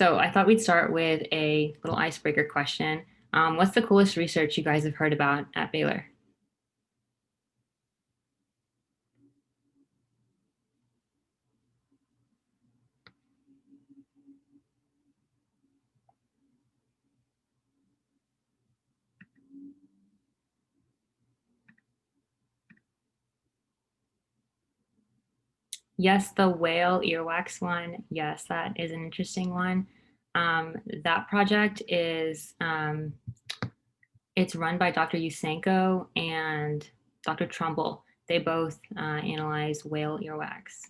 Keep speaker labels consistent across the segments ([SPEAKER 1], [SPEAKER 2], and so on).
[SPEAKER 1] So I thought we'd start with a little icebreaker question. What's the coolest research you guys have heard about at Baylor? Yes, the whale earwax one. Yes, that is an interesting one. That project is it's run by Dr. Yusenko and Dr. Trumbull. They both analyze whale earwax.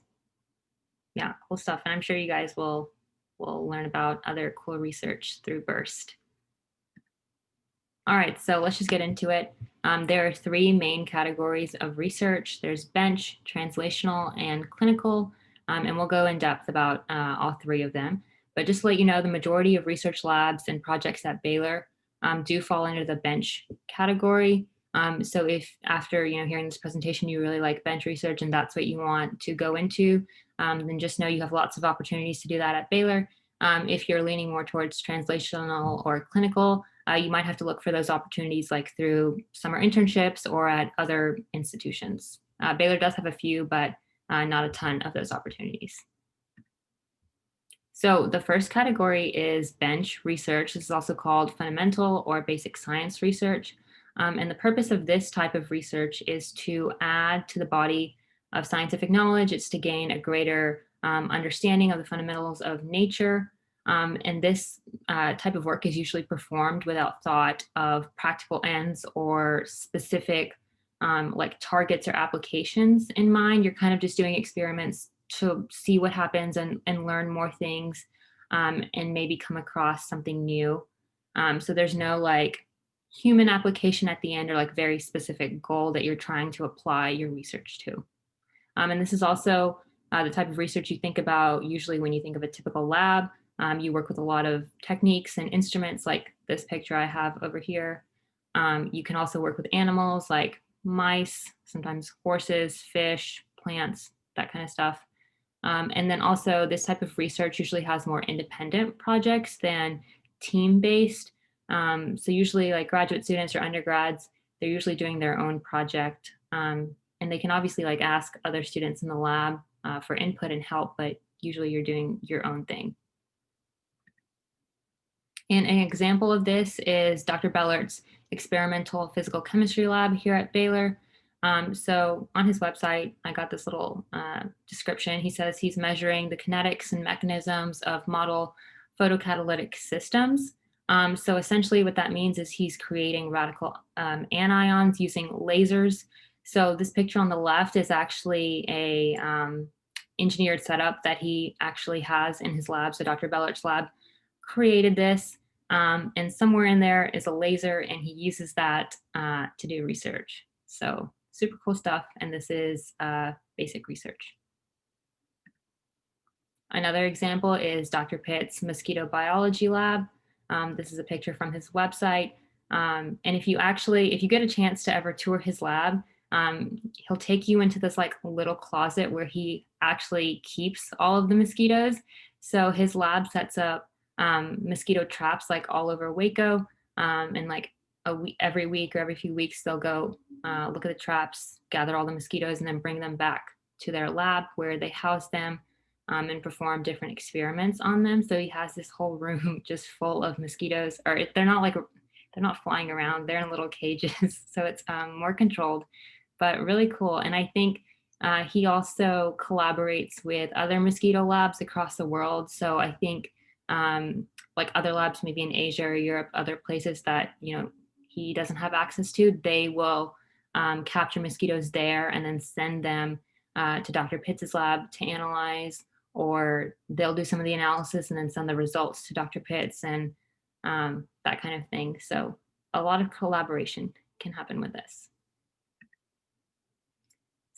[SPEAKER 1] Yeah, cool stuff. And I'm sure you guys will learn about other cool research through Burst. All right, so let's just get into it. There are three main categories of research. There's bench, translational, and clinical, and we'll go in depth about all three of them. But just to let you know, the majority of research labs and projects at Baylor do fall under the bench category. So if after hearing this presentation, you really like bench research and that's what you want to go into, then just know you have lots of opportunities to do that at Baylor. If you're leaning more towards translational or clinical, you might have to look for those opportunities like through summer internships or at other institutions. Baylor does have a few, but not a ton of those opportunities. So the first category is bench research. This is also called fundamental or basic science research. And the purpose of this type of research is to add to the body of scientific knowledge. It's to gain a greater understanding of the fundamentals of nature. And this type of work is usually performed without thought of practical ends or specific like targets or applications in mind. You're kind of just doing experiments to see what happens and learn more things and maybe come across something new. So there's no like human application at the end or like very specific goal that you're trying to apply your research to. And this is also the type of research you think about usually when you think of a typical lab. You work with a lot of techniques and instruments like this picture I have over here. You can also work with animals like mice, sometimes horses, fish, plants, that kind of stuff. And then also this type of research usually has more independent projects than team-based. So usually like graduate students or undergrads, they're usually doing their own project. And they can obviously like ask other students in the lab for input and help, but usually you're doing your own thing. And an example of this is Dr. Bellert's experimental physical chemistry lab here at Baylor. So on his website, I got this little description. He says he's measuring the kinetics and mechanisms of model photocatalytic systems. So essentially what that means is he's creating radical anions using lasers. So this picture on the left is actually a engineered setup that he actually has in his lab. So Dr. Bellert's lab created this. And somewhere in there is a laser, and he uses that to do research. So super cool stuff, and this is basic research. Another example is Dr. Pitt's mosquito biology lab. This is a picture from his website. And if you get a chance to ever tour his lab, he'll take you into this like little closet where he actually keeps all of the mosquitoes. So his lab sets up mosquito traps like all over Waco, and like every week or every few weeks they'll go look at the traps, gather all the mosquitoes, and then bring them back to their lab where they house them and perform different experiments on them. So he has this whole room just full of mosquitoes, or they're not flying around, they're in little cages. So it's more controlled, but really cool. And I think he also collaborates with other mosquito labs across the world. So I think like other labs maybe in Asia or Europe, other places that he doesn't have access to, they will capture mosquitoes there and then send them to Dr. Pitts' lab to analyze, or they'll do some of the analysis and then send the results to Dr. Pitts and that kind of thing. So a lot of collaboration can happen with this.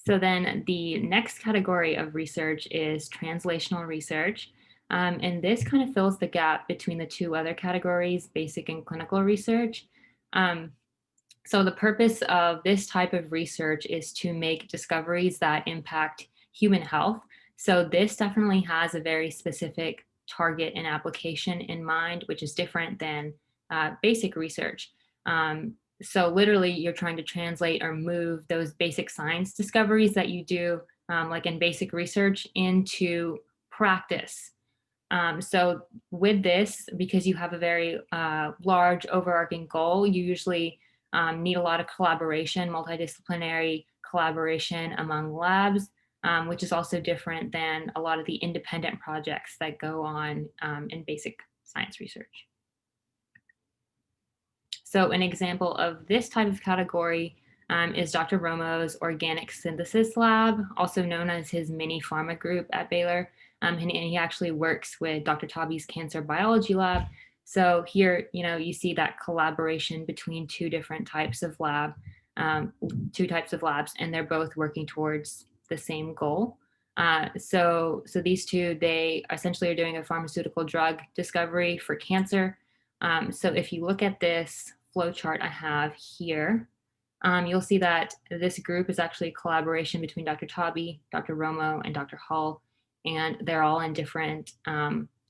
[SPEAKER 1] So then the next category of research is translational research. And this kind of fills the gap between the two other categories, basic and clinical research. So the purpose of this type of research is to make discoveries that impact human health. So this definitely has a very specific target and application in mind, which is different than basic research. So literally you're trying to translate or move those basic science discoveries that you do like in basic research into practice. So with this, because you have a very large overarching goal, you usually need a lot of collaboration, multidisciplinary collaboration among labs, which is also different than a lot of the independent projects that go on in basic science research. So an example of this type of category is Dr. Romo's Organic Synthesis Lab, also known as his mini pharma group at Baylor. And he actually works with Dr. Tabi's Cancer Biology Lab. So here, you see that collaboration between two types of labs, and they're both working towards the same goal. So these two, they essentially are doing a pharmaceutical drug discovery for cancer. So if you look at this flow chart I have here, you'll see that this group is actually a collaboration between Dr. Tabi, Dr. Romo, and Dr. Hull, and they're all in different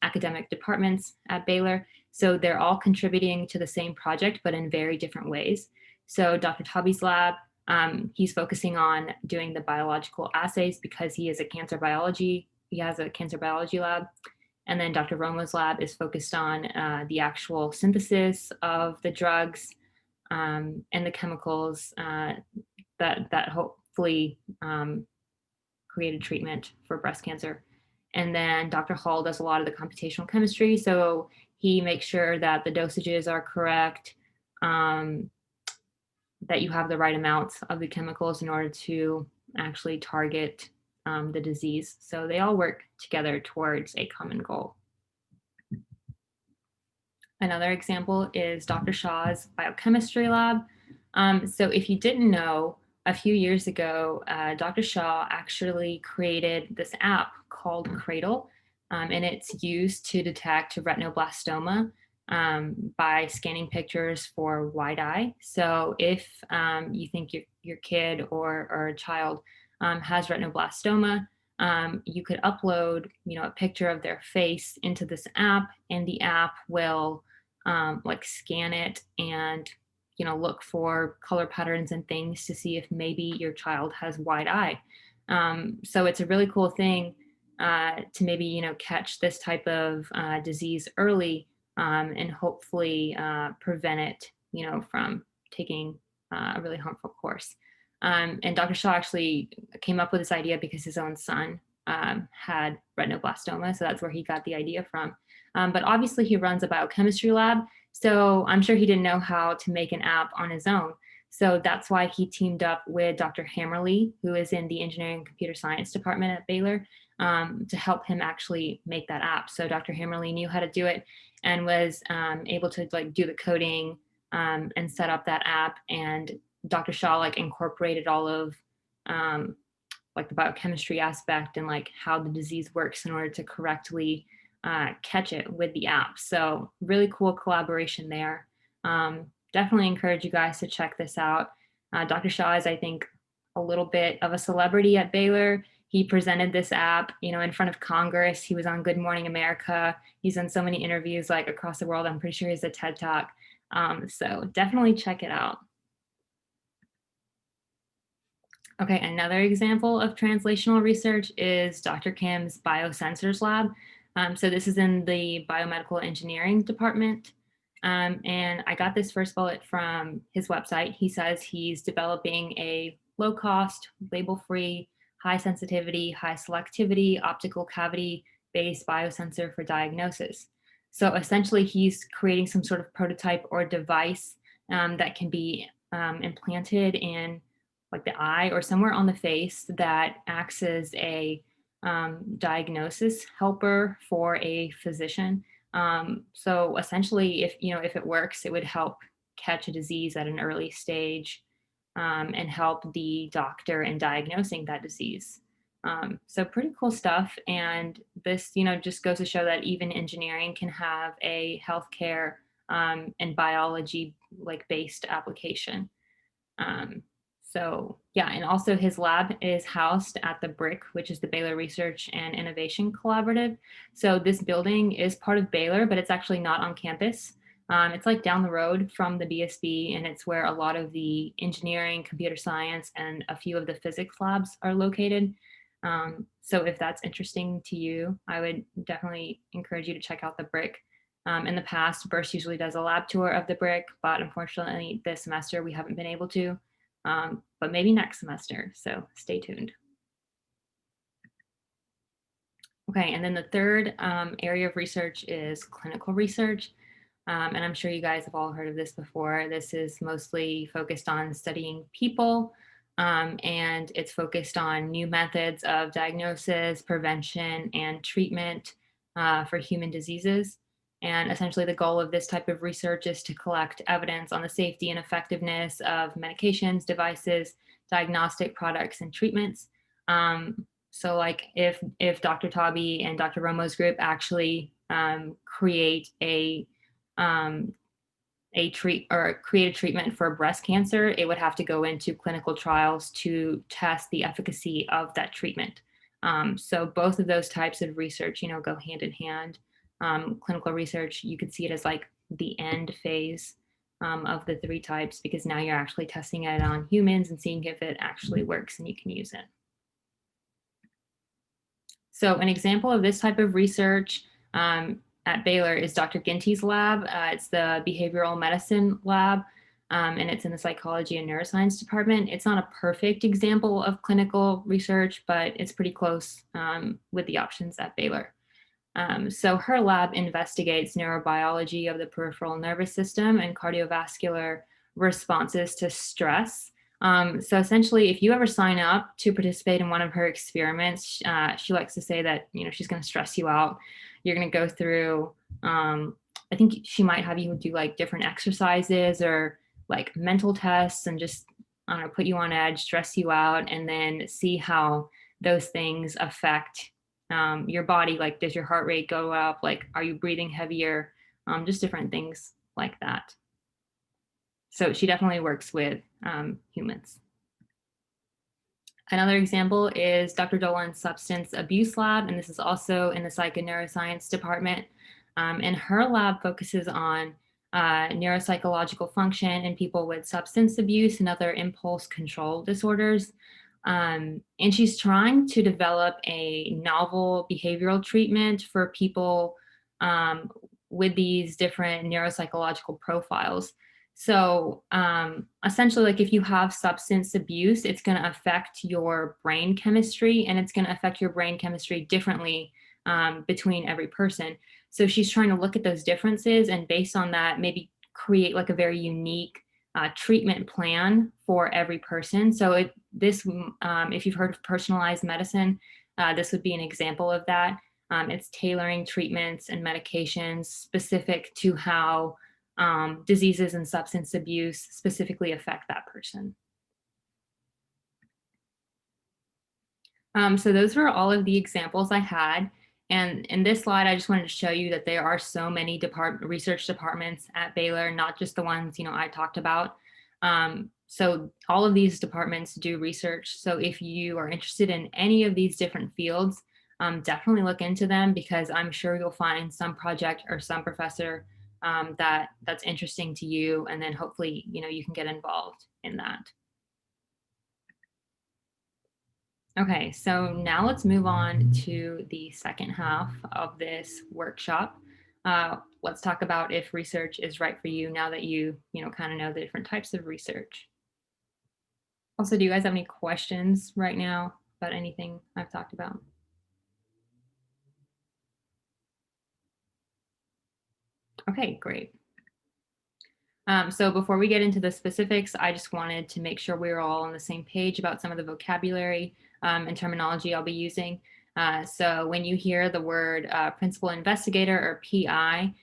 [SPEAKER 1] academic departments at Baylor. So they're all contributing to the same project, but in very different ways. So Dr. Tabi's lab, he's focusing on doing the biological assays because he has a cancer biology lab. And then Dr. Romo's lab is focused on the actual synthesis of the drugs and the chemicals that hopefully create a treatment for breast cancer. And then Dr. Hall does a lot of the computational chemistry. So he makes sure that the dosages are correct, that you have the right amounts of the chemicals in order to actually target the disease. So they all work together towards a common goal. Another example is Dr. Shaw's biochemistry lab. So if you didn't know, a few years ago, Dr. Shaw actually created this app called Cradle, and it's used to detect retinoblastoma by scanning pictures for wide eye. So if you think your kid or a child has retinoblastoma, you could upload, a picture of their face into this app, and the app will like scan it and look for color patterns and things to see if maybe your child has wide eye. So it's a really cool thing to maybe catch this type of disease early and hopefully prevent it from taking a really harmful course. And Dr. Shaw actually came up with this idea because his own son had retinoblastoma, so that's where he got the idea from. But obviously he runs a biochemistry lab, so I'm sure he didn't know how to make an app on his own. So that's why he teamed up with Dr. Hammerly, who is in the engineering and computer science department at Baylor, to help him actually make that app. So Dr. Hammerly knew how to do it and was able to do the coding and set up that app. And Dr. Shaw incorporated all of the biochemistry aspect and how the disease works in order to correctly catch it with the app. So really cool collaboration there. Definitely encourage you guys to check this out. Dr. Shaw is, I think, a little bit of a celebrity at Baylor. He presented this app, in front of Congress. He was on Good Morning America. He's done so many interviews across the world. I'm pretty sure he's a TED Talk. So definitely check it out. Okay, another example of translational research is Dr. Kim's Biosensors Lab. So this is in the biomedical engineering department. And I got this first bullet from his website. He says he's developing a low-cost, label-free, high-sensitivity, high-selectivity, optical cavity-based biosensor for diagnosis. So essentially, he's creating some sort of prototype or device that can be implanted in the eye or somewhere on the face that acts as a diagnosis helper for a physician. So essentially, if it works, it would help catch a disease at an early stage and help the doctor in diagnosing that disease. So pretty cool stuff. And this, just goes to show that even engineering can have a healthcare and biology based application. So yeah, and also his lab is housed at the BRIC, which is the Baylor Research and Innovation Collaborative. So this building is part of Baylor, but it's actually not on campus. It's like down the road from the BSB, and it's where a lot of the engineering, computer science, and a few of the physics labs are located. So if that's interesting to you, I would definitely encourage you to check out the BRIC. In the past, Burst usually does a lab tour of the BRIC, but unfortunately this semester we haven't been able to, but maybe next semester, so stay tuned. Okay, and then the third area of research is clinical research. And I'm sure you guys have all heard of this before. This is mostly focused on studying people, and it's focused on new methods of diagnosis, prevention, and treatment for human diseases. And essentially the goal of this type of research is to collect evidence on the safety and effectiveness of medications, devices, diagnostic products, and treatments. So like if Dr. Tabi and Dr. Romo's group actually create um, create a treatment for breast cancer, it would have to go into clinical trials to test the efficacy of that treatment. So both of those types of research, go hand in hand. Clinical research, you could see it as like the end phase of the three types, because now you're actually testing it on humans and seeing if it actually works and you can use it. So an example of this type of research at Baylor is Dr. Ginty's lab. It's the behavioral medicine lab, and it's in the psychology and neuroscience department. It's not a perfect example of clinical research, but it's pretty close with the options at Baylor. So her lab investigates neurobiology of the peripheral nervous system and cardiovascular responses to stress. So essentially, if you ever sign up to participate in one of her experiments, she likes to say that she's going to stress you out. You're going to go through. I think she might have you do like different exercises or like mental tests, and just put you on edge, stress you out, and then see how those things affect your body. Like, does your heart rate go up? Like, are you breathing heavier? Just different things like that. So she definitely works with humans. Another example is Dr. Dolan's substance abuse lab, and this is also in the psych and neuroscience department. And her lab focuses on neuropsychological function in people with substance abuse and other impulse control disorders. And she's trying to develop a novel behavioral treatment for people with these different neuropsychological profiles. So essentially, like if you have substance abuse, it's going to affect your brain chemistry, and it's going to affect your brain chemistry differently between every person. So she's trying to look at those differences, and based on that, maybe create like a very unique treatment plan for every person. So if you've heard of personalized medicine, this would be an example of that. It's tailoring treatments and medications specific to how diseases and substance abuse specifically affect that person. So those were all of the examples I had. And in this slide, I just wanted to show you that there are so many research departments at Baylor, not just the ones I talked about. So all of these departments do research. So if you are interested in any of these different fields, definitely look into them, because I'm sure you'll find some project or some professor that's interesting to you, and then hopefully you can get involved in that. Okay, so now let's move on to the second half of this workshop. Let's talk about if research is right for you now that you kind of know the different types of research. Also, do you guys have any questions right now about anything I've talked about? Okay, great. So before we get into the specifics, I just wanted to make sure we were all on the same page about some of the vocabulary and terminology I'll be using. So when you hear the word principal investigator or PI,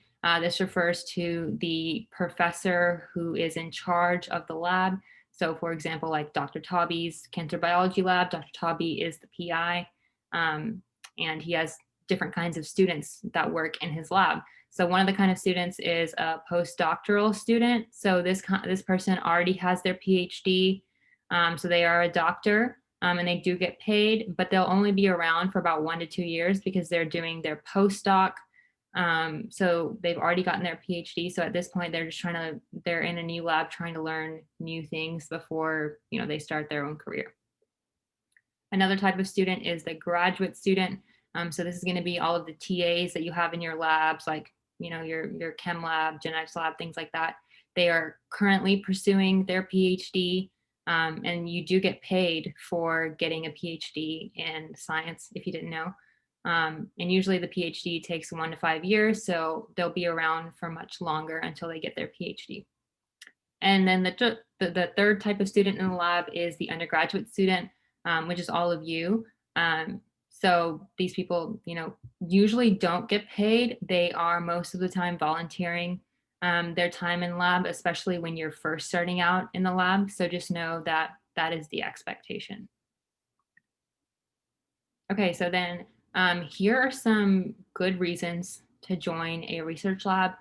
[SPEAKER 1] this refers to the professor who is in charge of the lab. So for example, like Dr. Tabi's cancer biology lab, Dr. Tabi is the PI, and he has different kinds of students that work in his lab. So one of the kind of students is a postdoctoral student. So this person already has their PhD, So they are a doctor, and they do get paid, but they'll only be around for about 1 to 2 years because they're doing their postdoc. So they've already gotten their PhD. So at this point, they're in a new lab trying to learn new things before, they start their own career. Another type of student is the graduate student. So this is going to be all of the TAs that you have in your labs, like, your chem lab, genetics lab, things like that. They are currently pursuing their PhD, and you do get paid for getting a PhD in science, if you didn't know. And usually the PhD takes 1 to 5 years, so they'll be around for much longer until they get their PhD. And then the third type of student in the lab is the undergraduate student, which is all of you. So these people, usually don't get paid. They are most of the time volunteering their time in lab, especially when you're first starting out in the lab. So just know that that is the expectation. Okay, so then here are some good reasons to join a research lab.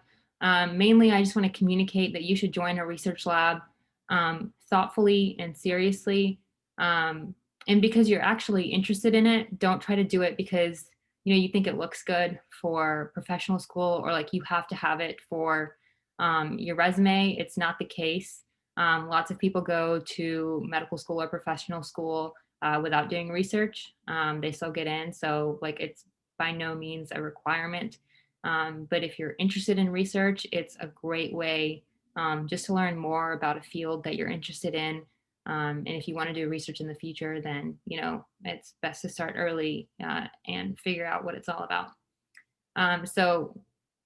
[SPEAKER 1] Mainly, I just want to communicate that you should join a research lab thoughtfully and seriously. And because you're actually interested in it, don't try to do it because you think it looks good for professional school, or like you have to have it for your resume. It's not the case. Lots of people go to medical school or professional school without doing research. They still get in, so like it's by no means a requirement. But if you're interested in research, it's a great way just to learn more about a field that you're interested in. And if you want to do research in the future, then it's best to start early and figure out what it's all about. So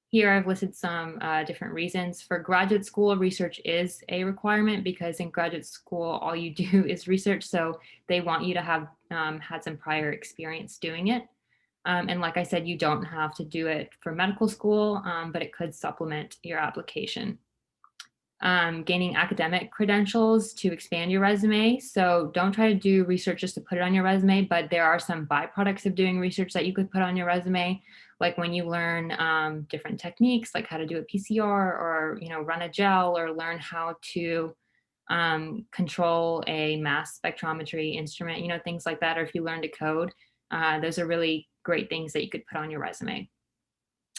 [SPEAKER 1] here I've listed some different reasons. For graduate school, research is a requirement because in graduate school, all you do is research. So they want you to have had some prior experience doing it. And like I said, you don't have to do it for medical school, but it could supplement your application. Gaining academic credentials to expand your resume. So don't try to do research just to put it on your resume, but there are some byproducts of doing research that you could put on your resume, like when you learn different techniques, like how to do a PCR, or run a gel, or learn how to control a mass spectrometry instrument, things like that. Or if you learn to code, those are really great things that you could put on your resume.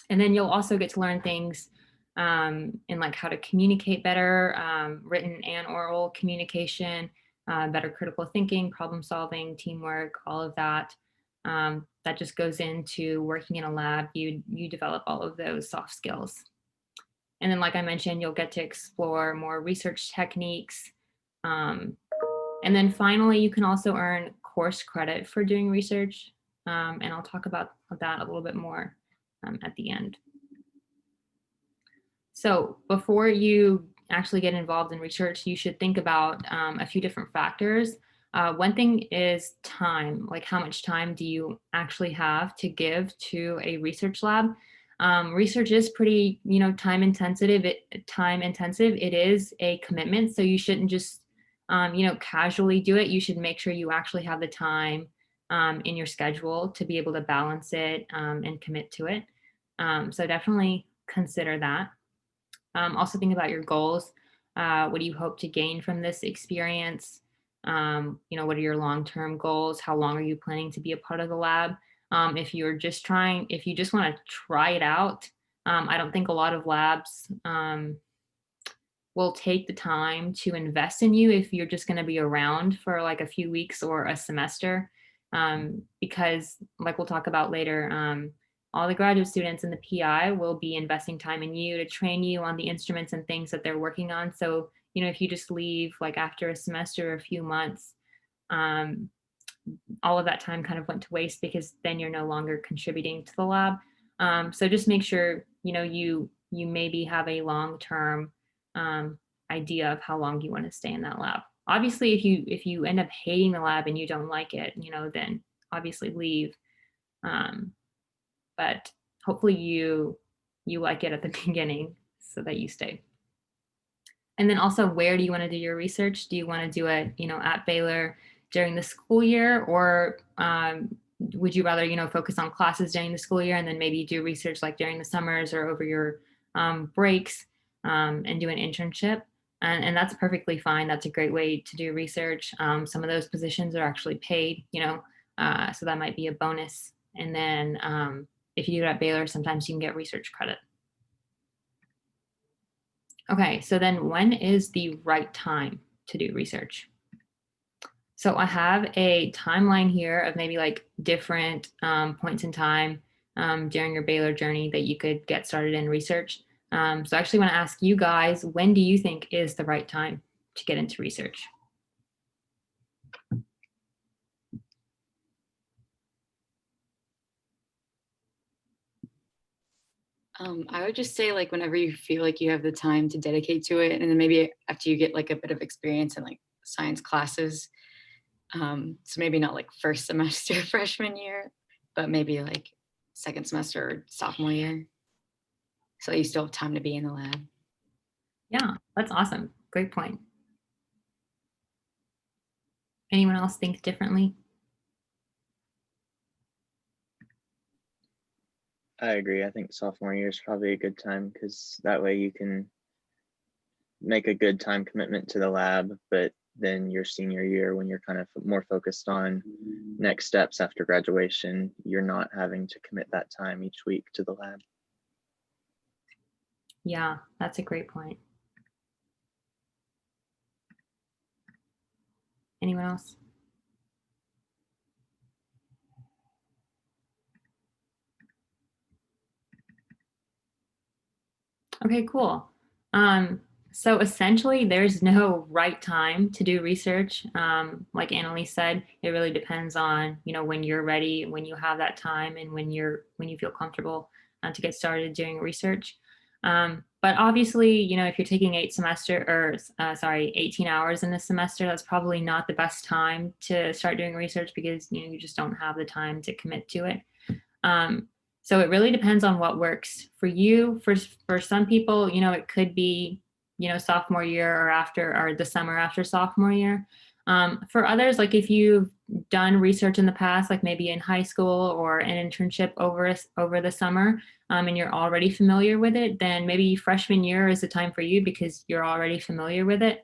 [SPEAKER 1] And then you'll also get to learn things in like how to communicate better, written and oral communication, better critical thinking, problem solving, teamwork, all of that. That just goes into working in a lab. You develop all of those soft skills. And then, like I mentioned, you'll get to explore more research techniques. And then finally, you can also earn course credit for doing research. And I'll talk about that a little bit more at the end. So before you actually get involved in research, you should think about a few different factors. One thing is time, like how much time do you actually have to give to a research lab? Research is pretty, time intensive. It is a commitment, so you shouldn't just, casually do it. You should make sure you actually have the time in your schedule to be able to balance it and commit to it. So definitely consider that. Also think about your goals. What do you hope to gain from this experience? What are your long-term goals? How long are you planning to be a part of the lab? If you just want to try it out, I don't think a lot of labs will take the time to invest in you if you're just going to be around for like a few weeks or a semester. Because like we'll talk about later, all the graduate students and the PI will be investing time in you to train you on the instruments and things that they're working on. So, if you just leave like after a semester or a few months, all of that time kind of went to waste because then you're no longer contributing to the lab. So just make sure, you maybe have a long-term idea of how long you want to stay in that lab. Obviously, if you end up hating the lab and you don't like it, then obviously leave. But hopefully you like it at the beginning so that you stay. And then also, where do you want to do your research? Do you want to do it, at Baylor during the school year, or would you rather, focus on classes during the school year and then maybe do research like during the summers or over your breaks and do an internship? And that's perfectly fine. That's a great way to do research. Some of those positions are actually paid, so that might be a bonus. And then if you do it at Baylor, sometimes you can get research credit. Okay, so then when is the right time to do research? So I have a timeline here of maybe like different points in time during your Baylor journey that you could get started in research. So I actually want to ask you guys, when do you think is the right time to get into research?
[SPEAKER 2] I would just say like whenever you feel like you have the time to dedicate to it, and then maybe after you get like a bit of experience in like science classes. So maybe not like first semester freshman year, but maybe like second semester or sophomore year. So you still have time to be in the lab.
[SPEAKER 1] Yeah, that's awesome. Great point. Anyone else think differently?
[SPEAKER 3] I agree. I think sophomore year is probably a good time because that way you can make a good time commitment to the lab, but then your senior year, when you're kind of more focused on next steps after graduation, you're not having to commit that time each week to the lab.
[SPEAKER 1] Yeah, that's a great point. Anyone else? Okay, cool. So essentially, there's no right time to do research. Like Annalise said, it really depends on when you're ready, when you have that time, and when you feel comfortable to get started doing research. But obviously, if you're taking 18 hours in a semester, that's probably not the best time to start doing research because you just don't have the time to commit to it. Um, so it really depends on what works for you. For some people, it could be, sophomore year or after or the summer after sophomore year. For others, like if you've done research in the past, like maybe in high school or an internship over the summer, and you're already familiar with it, then maybe freshman year is the time for you because you're already familiar with it.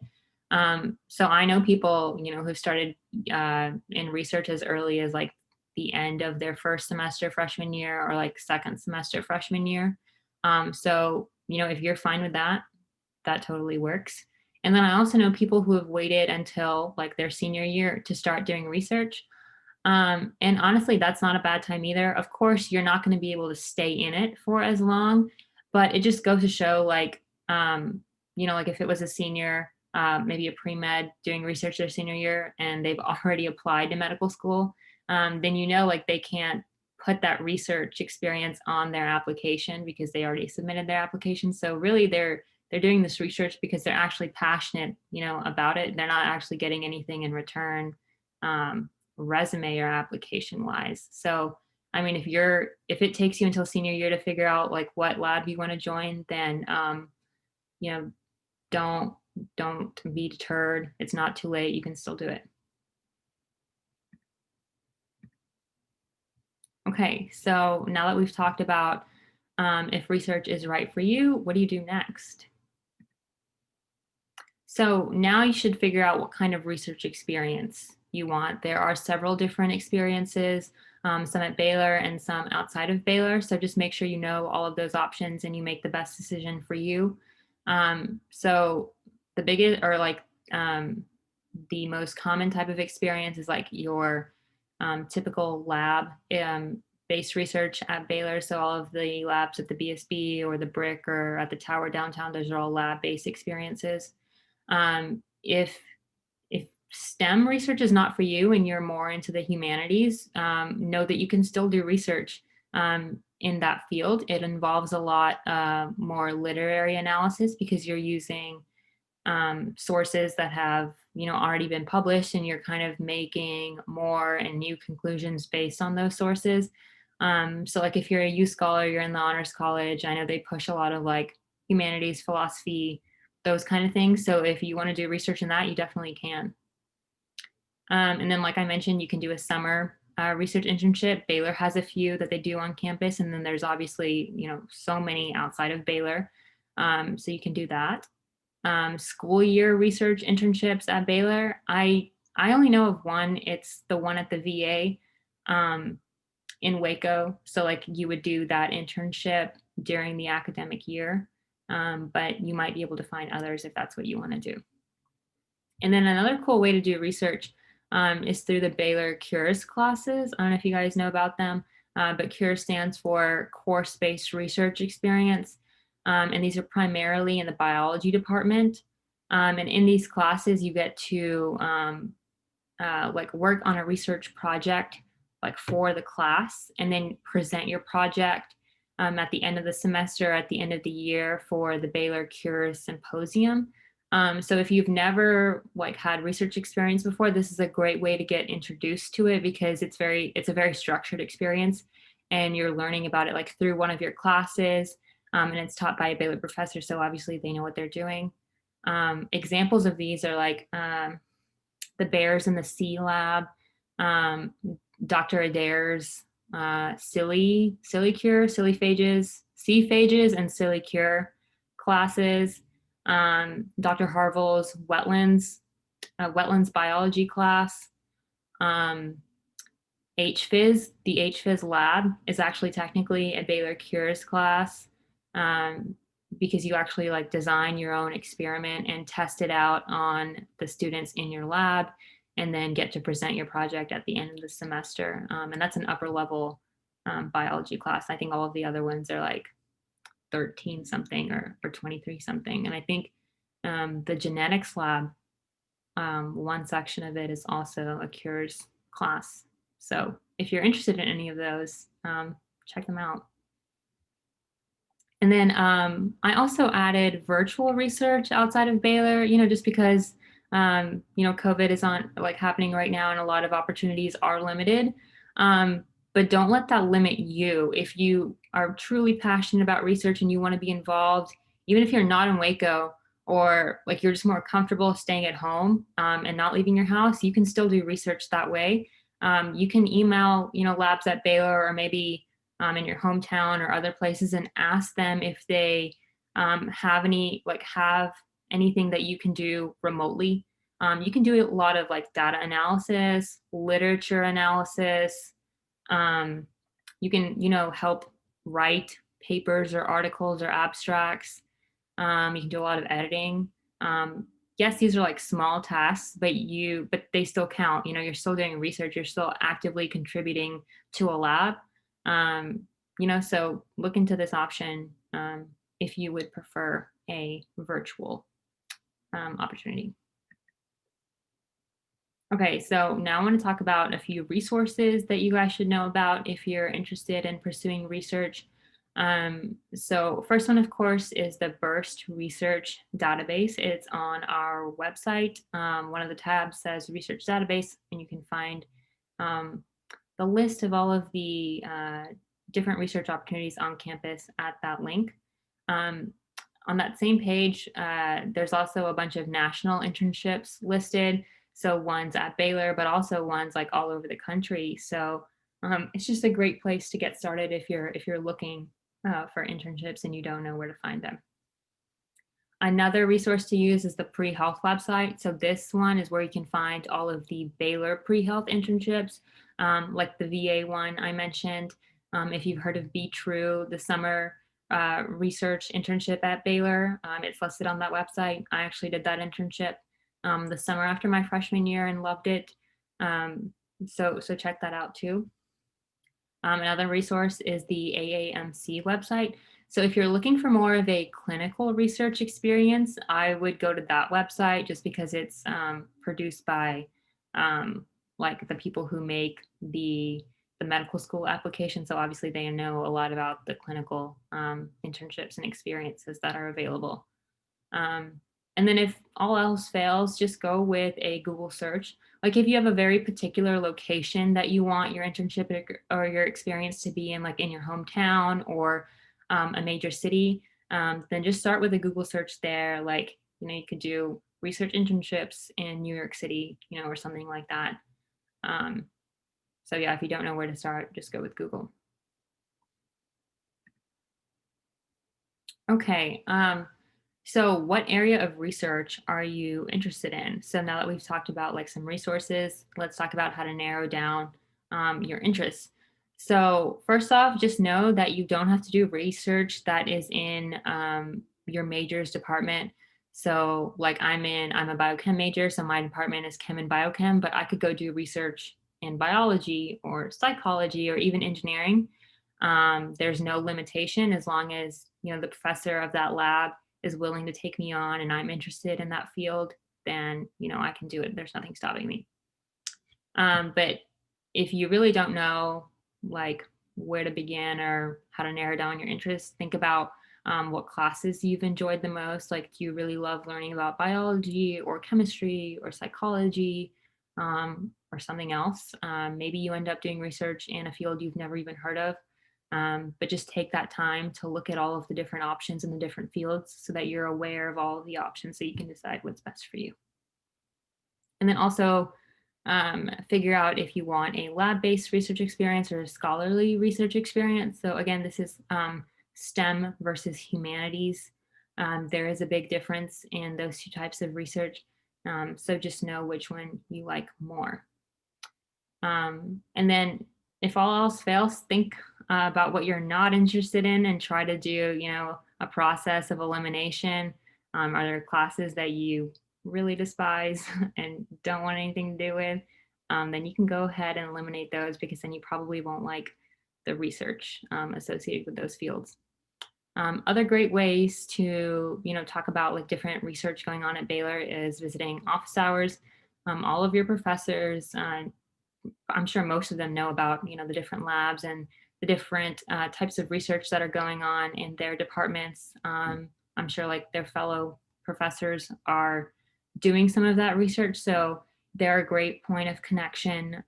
[SPEAKER 1] So I know people, who started in research as early as like the end of their first semester freshman year or like second semester freshman year. So, if you're fine with that, that totally works. And then I also know people who have waited until like their senior year to start doing research. And honestly, that's not a bad time either. Of course, you're not going to be able to stay in it for as long, but it just goes to show like, like if it was a senior, maybe a pre-med doing research their senior year and they've already applied to medical school, then like they can't put that research experience on their application because they already submitted their application. So really they're doing this research because they're actually passionate, about it. They're not actually getting anything in return, resume or application wise. So, I mean, if it takes you until senior year to figure out like what lab you want to join, then, you know, don't, don't be deterred. It's not too late. You can still do it. Okay, so now that we've talked about if research is right for you, what do you do next? So now you should figure out what kind of research experience you want. There are several different experiences, some at Baylor and some outside of Baylor. So just make sure you know all of those options and you make the best decision for you. So the biggest or like the most common type of experience is like your typical lab based research at Baylor. So all of the labs at the BSB or the Brick or at the Tower downtown, those are all lab based experiences. If STEM research is not for you and you're more into the humanities, know that you can still do research in that field. It involves a lot more literary analysis because you're using sources that have already been published and you're kind of making more and new conclusions based on those sources. So like if you're a U Scholar, you're in the honors college, I know they push a lot of like humanities, philosophy, those kind of things. So if you want to do research in that, you definitely can. And then like I mentioned, you can do a summer research internship. Baylor has a few that they do on campus, and then there's obviously so many outside of Baylor, so you can do that. school year research internships at Baylor. I only know of one. It's the one at the VA in Waco. So like you would do that internship during the academic year, but you might be able to find others if that's what you want to do. And then another cool way to do research is through the Baylor Cures classes. I don't know if you guys know about them, but Cures stands for Course-Based Research Experience. And these are primarily in the biology department. And in these classes, you get to like work on a research project like for the class and then present your project at the end of the semester, at the end of the year for the Baylor Cures Symposium. So if you've never like had research experience before, this is a great way to get introduced to it because it's a very structured experience and you're learning about it like through one of your classes and it's taught by a Baylor professor. So obviously they know what they're doing. Examples of these are like the Bears in the Sea Lab, Dr. Adair's silly cure, silly phages, C phages, and silly cure classes. Dr. Harville's wetlands biology class. HPhys, the HPhys lab is actually technically a Baylor Cures class because you actually like design your own experiment and test it out on the students in your lab and then get to present your project at the end of the semester. And that's an upper level biology class. I think all of the other ones are like 13 something or 23 something. And I think the genetics lab, one section of it is also a cures class. So if you're interested in any of those, check them out. And then I also added virtual research outside of Baylor, just because, COVID is on like happening right now and a lot of opportunities are limited. But don't let that limit you. If you are truly passionate about research and you want to be involved, even if you're not in Waco or like you're just more comfortable staying at home and not leaving your house, you can still do research that way. You can email, labs at Baylor or maybe in your hometown or other places and ask them if they have anything that you can do remotely. You can do a lot of like data analysis, literature analysis. You can, help write papers or articles or abstracts. You can do a lot of editing. Yes, these are like small tasks, but they still count. You're still doing research. You're still actively contributing to a lab. So look into this option if you would prefer a virtual opportunity. Okay, so now I want to talk about a few resources that you guys should know about if you're interested in pursuing research. So first one, of course, is the BURST Research Database. It's on our website. One of the tabs says Research Database, and you can find the list of all of the different research opportunities on campus at that link. On that same page, there's also a bunch of national internships listed. So ones at Baylor, but also ones like all over the country. So it's just a great place to get started if you're looking for internships and you don't know where to find them. Another resource to use is the pre-health lab site. So this one is where you can find all of the Baylor pre-health internships, like the VA one I mentioned. If you've heard of Be True, the summer research internship at Baylor, it's listed on that website. I actually did that internship the summer after my freshman year and loved it. So check that out too. Another resource is the AAMC website. So if you're looking for more of a clinical research experience, I would go to that website just because it's produced by like the people who make the medical school application. So obviously they know a lot about the clinical internships and experiences that are available. And then if all else fails, just go with a Google search. Like if you have a very particular location that you want your internship or your experience to be in, like in your hometown or a major city, then just start with a Google search there. Like, you could do research internships in New York City, or something like that. So yeah, if you don't know where to start, just go with Google. Okay. So what area of research are you interested in? So now that we've talked about like some resources, let's talk about how to narrow down your interests. So first off, just know that you don't have to do research that is in your major's department. So like I'm a biochem major, so my department is chem and biochem, but I could go do research in biology or psychology or even engineering. There's no limitation as long as the professor of that lab is willing to take me on and I'm interested in that field, then I can do it. There's nothing stopping me. But if you really don't know like where to begin or how to narrow down your interests, think about what classes you've enjoyed the most. Like, do you really love learning about biology or chemistry or psychology or something else? Maybe you end up doing research in a field you've never even heard of. But just take that time to look at all of the different options in the different fields so that you're aware of all of the options so you can decide what's best for you. And then also figure out if you want a lab-based research experience or a scholarly research experience. So again, this is STEM versus humanities. There is a big difference in those two types of research. So just know which one you like more. And then if all else fails, think about what you're not interested in and try to do, a process of elimination. Are there classes that you really despise and don't want anything to do with? Then you can go ahead and eliminate those because then you probably won't like the research associated with those fields. Other great ways to, talk about like different research going on at Baylor is visiting office hours. All of your professors, I'm sure most of them know about, the different labs and the different types of research that are going on in their departments. I'm sure like their fellow professors are doing some of that research. So they're a great point of connection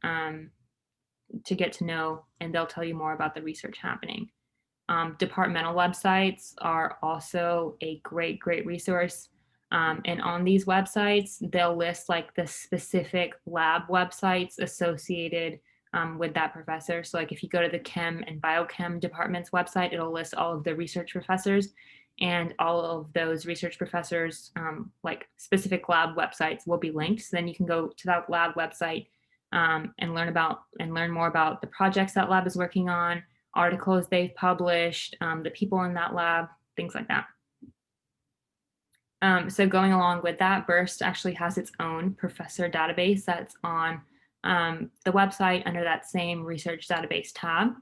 [SPEAKER 1] to get to know, and they'll tell you more about the research happening. Departmental websites are also a great resource. And on these websites, they'll list like the specific lab websites associated with that professor. So like if you go to the chem and biochem department's website, it'll list all of the research professors, and all of those research professors, like specific lab websites will be linked. So then you can go to that lab website and learn more about the projects that lab is working on, articles they've published, the people in that lab, things like that. So going along with that, Burst actually has its own professor database that's on the website under that same research database tab.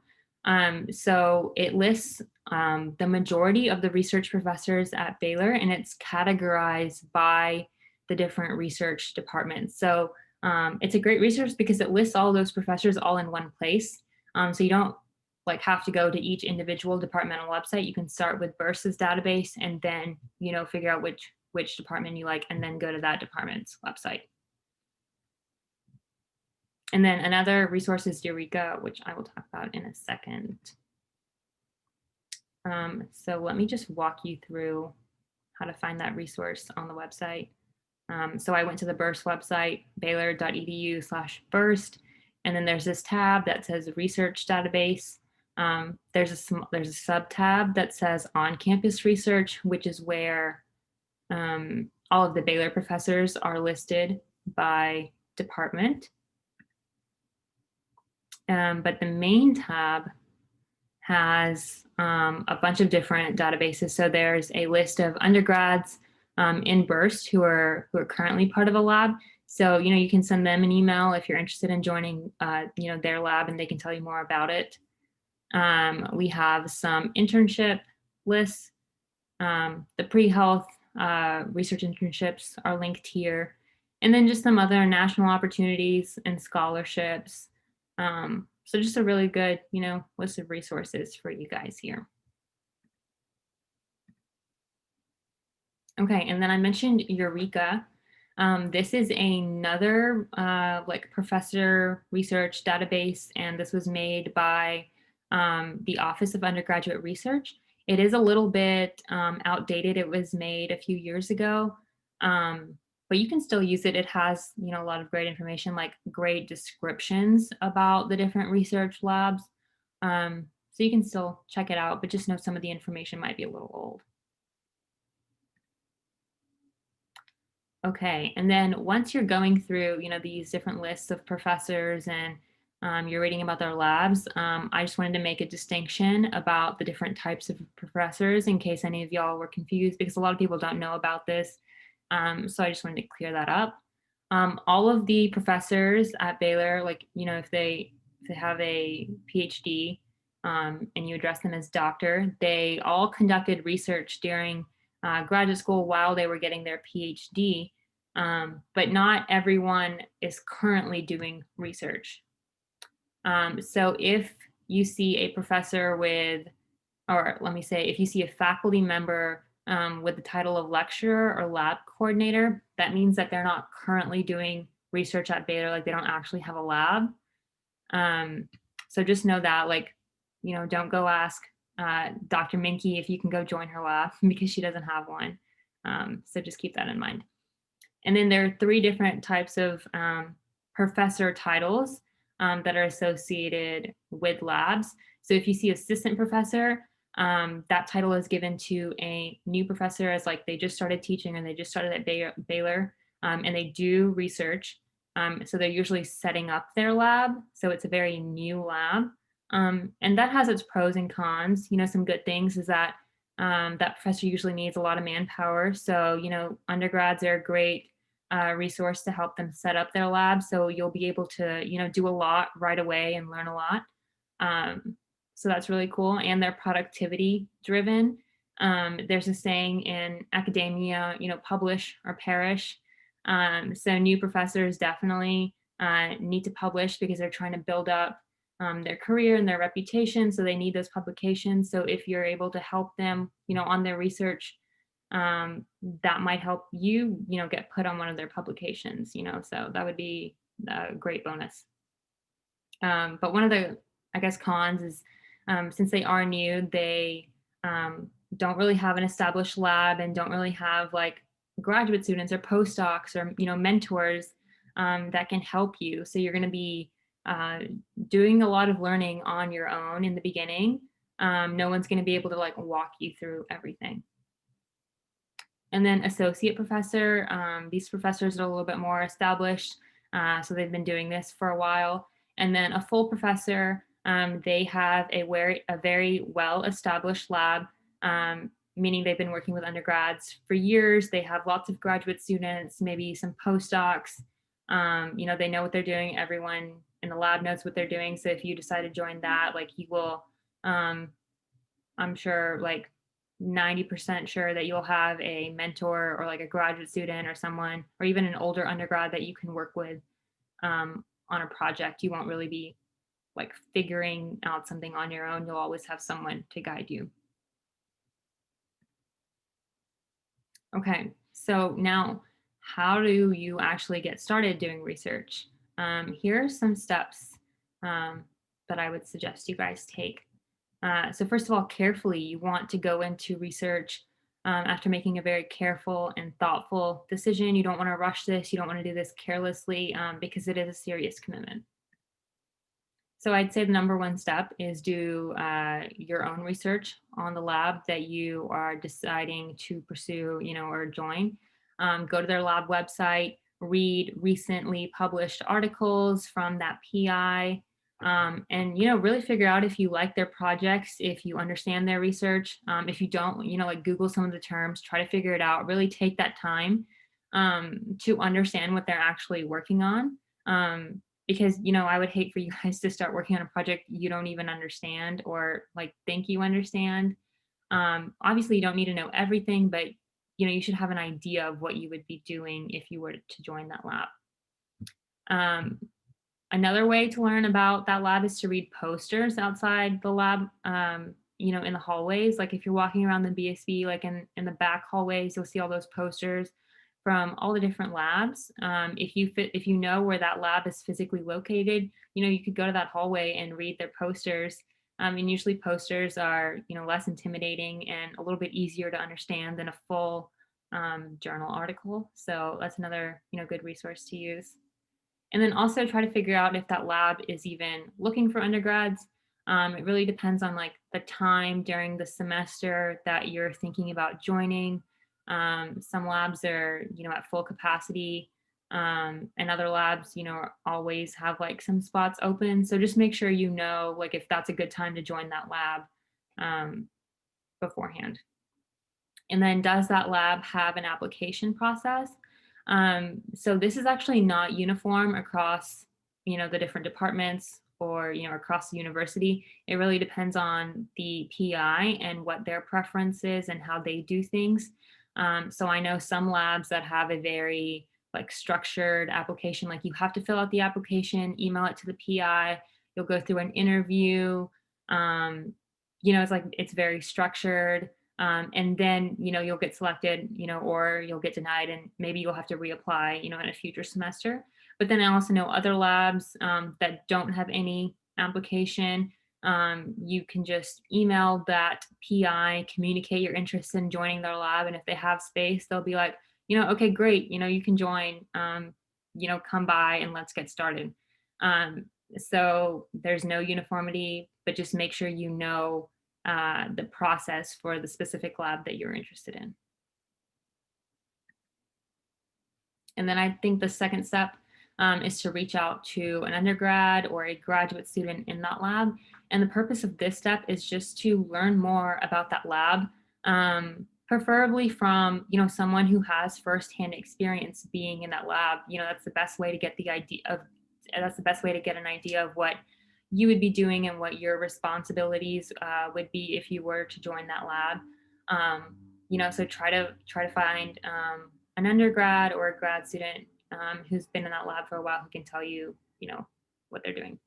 [SPEAKER 1] So it lists the majority of the research professors at Baylor, and it's categorized by the different research departments. So it's a great resource because it lists all those professors all in one place. So you don't like have to go to each individual departmental website. You can start with Burst's database and then, figure out which department you like and then go to that department's website. And then another resource is Eureka, which I will talk about in a second. So let me just walk you through how to find that resource on the website. So I went to the Burst website, baylor.edu/Burst, and then there's this tab that says research database. There's a sub tab that says on-campus research, which is where all of the Baylor professors are listed by department. But the main tab has a bunch of different databases. So there's a list of undergrads in Burst who are currently part of a lab. So, you can send them an email if you're interested in joining, their lab, and they can tell you more about it. We have some internship lists. The pre-health research internships are linked here. And then just some other national opportunities and scholarships. So just a really good, list of resources for you guys here. Okay, and then I mentioned Eureka. This is another like professor research database, and this was made by the Office of Undergraduate Research. It is a little bit outdated. It was made a few years ago, but you can still use it. It has, a lot of great information, like great descriptions about the different research labs. So you can still check it out, but just know some of the information might be a little old. Okay, and then once you're going through, these different lists of professors and you're reading about their labs, I just wanted to make a distinction about the different types of professors in case any of y'all were confused because a lot of people don't know about this. So I just wanted to clear that up. All of the professors at Baylor, like, if they have a PhD and you address them as doctor, they all conducted research during graduate school while they were getting their PhD, but not everyone is currently doing research. So if you see a professor with, or let me say, if you see a faculty member with the title of lecturer or lab coordinator, that means that they're not currently doing research at Baylor, like they don't actually have a lab. So just know that, like, don't go ask Dr. Minky if you can go join her lab because she doesn't have one. So just keep that in mind. And then there are 3 different types of professor titles that are associated with labs. So if you see assistant professor, that title is given to a new professor as like they just started teaching and they just started at Baylor and they do research. So they're usually setting up their lab. So it's a very new lab. And that has its pros and cons. Some good things is that that professor usually needs a lot of manpower. So, undergrads are a great resource to help them set up their lab. So you'll be able to, do a lot right away and learn a lot. So that's really cool. And they're productivity driven. There's a saying in academia, publish or perish. So new professors definitely need to publish because they're trying to build up their career and their reputation. So they need those publications. So if you're able to help them, on their research, that might help you, get put on one of their publications, so that would be a great bonus. But one of the, I guess, cons is since they are new, they don't really have an established lab and don't really have like graduate students or postdocs or, mentors that can help you. So you're going to be doing a lot of learning on your own in the beginning. No one's going to be able to like walk you through everything. And then associate professor, these professors are a little bit more established, so they've been doing this for a while. And then a full professor, they have a very well-established lab, meaning they've been working with undergrads for years. They have lots of graduate students, maybe some postdocs. They know what they're doing. Everyone in the lab knows what they're doing. So if you decide to join that, like you will, I'm sure, like 90% sure that you'll have a mentor or like a graduate student or someone, or even an older undergrad that you can work with on a project. You won't really be like figuring out something on your own. You'll always have someone to guide you. Okay, so now how do you actually get started doing research? Here are some steps that I would suggest you guys take. So first of all, carefully, you want to go into research after making a very careful and thoughtful decision. You don't want to rush this. You don't want to do this carelessly because it is a serious commitment. So I'd say the number one step is do your own research on the lab that you are deciding to pursue, or join. Go to their lab website, read recently published articles from that PI, and really figure out if you like their projects, if you understand their research. If you don't, like Google some of the terms, try to figure it out. Really take that time to understand what they're actually working on. Because I would hate for you guys to start working on a project you don't even understand or like think you understand. Obviously, you don't need to know everything, but you should have an idea of what you would be doing if you were to join that lab. Another way to learn about that lab is to read posters outside the lab, in the hallways. Like if you're walking around the BSB, like in the back hallways, you'll see all those posters from all the different labs. If you know where that lab is physically located, you could go to that hallway and read their posters. And usually posters are, less intimidating and a little bit easier to understand than a full journal article. So that's another, good resource to use. And then also try to figure out if that lab is even looking for undergrads. It really depends on like the time during the semester that you're thinking about joining. Some labs are, at full capacity, and other labs, always have like some spots open. So just make sure like if that's a good time to join that lab um, beforehand. And then does that lab have an application process? So this is actually not uniform across, the different departments or, across the university. It really depends on the PI and what their preference is and how they do things. So I know some labs that have a very like structured application, like you have to fill out the application, email it to the PI, you'll go through an interview. Um, it's like it's very structured, and then you'll get selected, or you'll get denied, and maybe you'll have to reapply, in a future semester. But then I also know other labs that don't have any application. You can just email that PI, communicate your interest in joining their lab, and if they have space, they'll be like, okay, great, you can join, come by and let's get started. So there's no uniformity, but just make sure the process for the specific lab that you're interested in. And then I think the second step is to reach out to an undergrad or a graduate student in that lab. And the purpose of this step is just to learn more about that lab, preferably from someone who has firsthand experience being in that lab. That's the best way to get an idea of what you would be doing and what your responsibilities would be if you were to join that lab. So try to find an undergrad or a grad student who's been in that lab for a while who can tell you, what they're doing.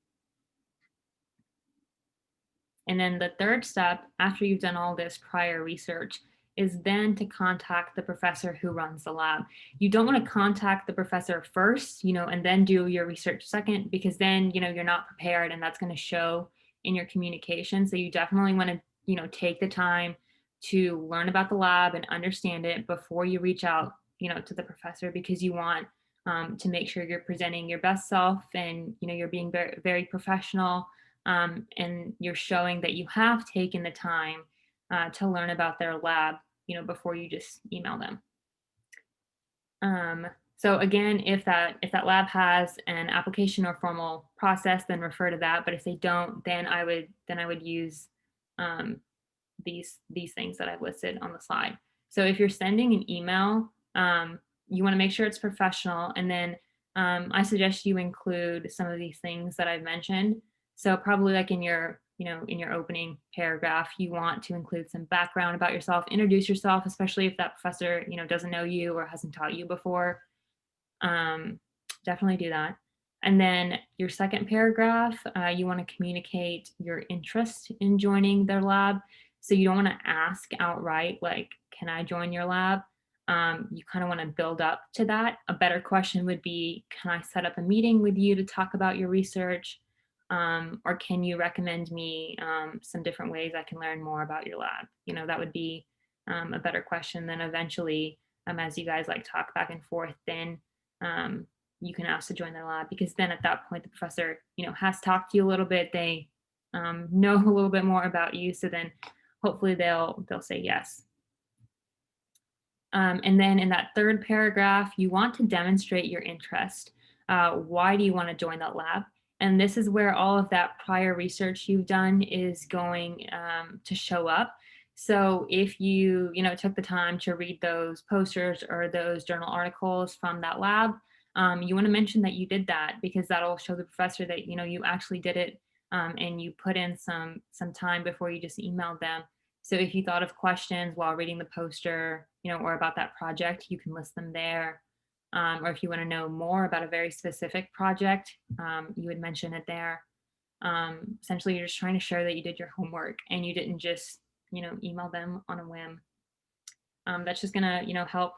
[SPEAKER 1] And then the third step, after you've done all this prior research, is then to contact the professor who runs the lab. You don't want to contact the professor first, and then do your research second, because then, you're not prepared and that's going to show in your communication. So you definitely want to, take the time to learn about the lab and understand it before you reach out, to the professor, because you want to make sure you're presenting your best self and, you're being very, very professional, and you're showing that you have taken the time to learn about their lab, before you just email them. So again, if that lab has an application or formal process, then refer to that. But if they don't, then I would use these things that I've listed on the slide. So if you're sending an email, you want to make sure it's professional, and then I suggest you include some of these things that I've mentioned. So probably like in your opening paragraph, you want to include some background about yourself, introduce yourself, especially if that professor, doesn't know you or hasn't taught you before. Definitely do that. And then your second paragraph, you want to communicate your interest in joining their lab. So you don't want to ask outright, like, can I join your lab? You kind of want to build up to that. A better question would be, can I set up a meeting with you to talk about your research? Or can you recommend me some different ways I can learn more about your lab? That would be a better question. Then eventually, as you guys like talk back and forth, then you can ask to join their lab, because then at that point the professor has talked to you a little bit. They know a little bit more about you, so then hopefully they'll say yes. And then in that third paragraph, you want to demonstrate your interest. Why do you want to join that lab? And this is where all of that prior research you've done is going to show up. So if you took the time to read those posters or those journal articles from that lab, you want to mention that you did that, because that'll show the professor that you actually did it, and you put in some time before you just emailed them. So if you thought of questions while reading the poster, or about that project, you can list them there. Or if you want to know more about a very specific project, you would mention it there. Essentially, you're just trying to show that you did your homework and you didn't just, email them on a whim. That's just gonna, help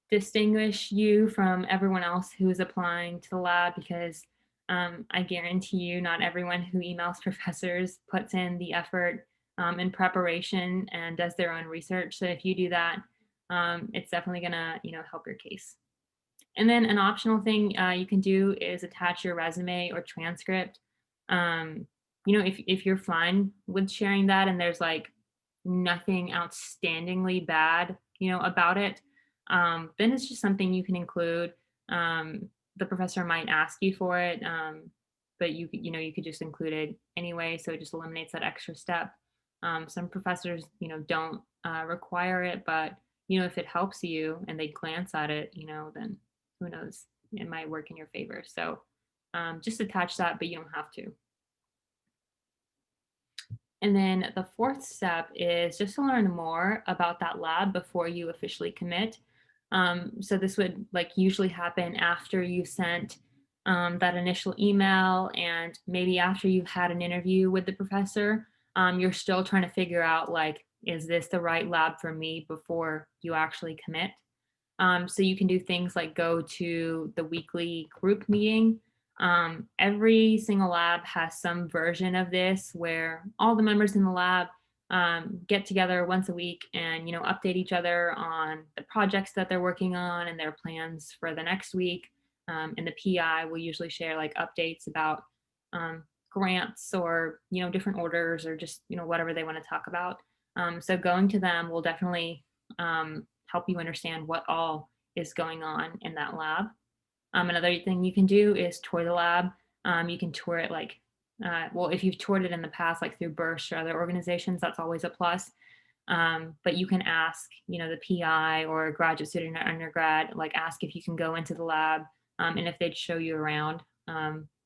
[SPEAKER 1] distinguish you from everyone else who is applying to the lab, because I guarantee you not everyone who emails professors puts in the effort in preparation and does their own research. So if you do that, it's definitely gonna, help your case. And then an optional thing you can do is attach your resume or transcript. If you're fine with sharing that and there's like nothing outstandingly bad, about it, then it's just something you can include. The professor might ask you for it, but you could just include it anyway, so it just eliminates that extra step. Some professors, don't require it, but if it helps you and they glance at it, then who knows, it might work in your favor. So just attach that, but you don't have to. And then the fourth step is just to learn more about that lab before you officially commit. So this would usually happen after you sent that initial email, and maybe after you've had an interview with the professor. You're still trying to figure out, is this the right lab for me before you actually commit? So you can do things like go to the weekly group meeting. Every single lab has some version of this where all the members in the lab get together once a week and update each other on the projects that they're working on and their plans for the next week. And the PI will usually share updates about grants or different orders or just whatever they want to talk about. So going to them will definitely help you understand what all is going on in that lab. Another thing you can do is tour the lab. You can tour it if you've toured it in the past, through Burst or other organizations, that's always a plus. But you can ask, the PI or a graduate student or undergrad, ask if you can go into the lab and if they'd show you around,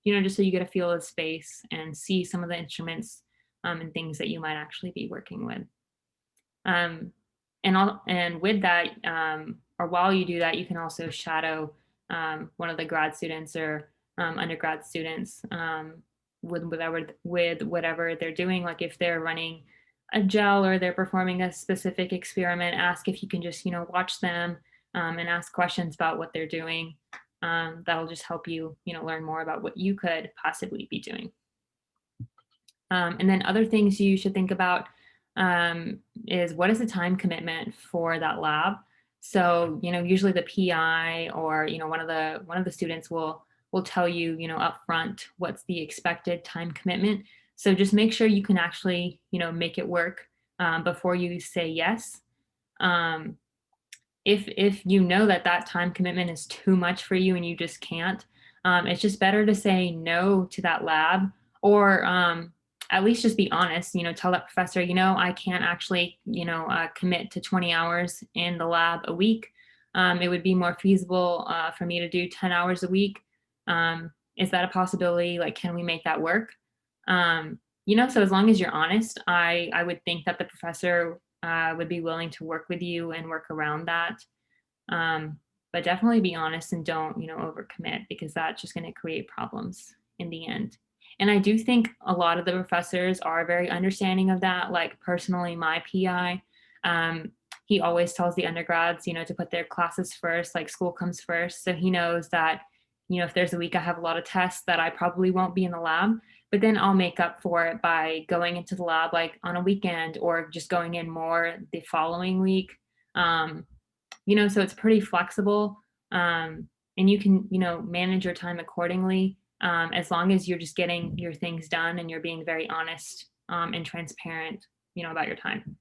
[SPEAKER 1] just so you get a feel of the space and see some of the instruments and things that you might actually be working with. And with that, or while you do that, you can also shadow one of the grad students or undergrad students with whatever they're doing. If they're running a gel or they're performing a specific experiment, ask if you can just watch them and ask questions about what they're doing. That'll just help you learn more about what you could possibly be doing. And then other things you should think about is what is the time commitment for that lab. So usually the PI or one of the students will tell you up front what's the expected time commitment. So just make sure you can actually make it work before you say yes. If you know that time commitment is too much for you and you just can't, it's just better to say no to that lab, or at least just be honest. Tell that professor, I can't actually commit to 20 hours in the lab a week. It would be more feasible for me to do 10 hours a week. Is that a possibility? Can we make that work? So as long as you're honest, I would think that the professor would be willing to work with you and work around that. But definitely be honest and don't, overcommit, because that's just going to create problems in the end. And I do think a lot of the professors are very understanding of that. Personally, my PI, he always tells the undergrads, to put their classes first, school comes first. So he knows that, if there's a week I have a lot of tests, that I probably won't be in the lab, but then I'll make up for it by going into the lab on a weekend, or just going in more the following week. So it's pretty flexible, and you can, manage your time accordingly, as long as you're just getting your things done and you're being very honest and transparent, about your time.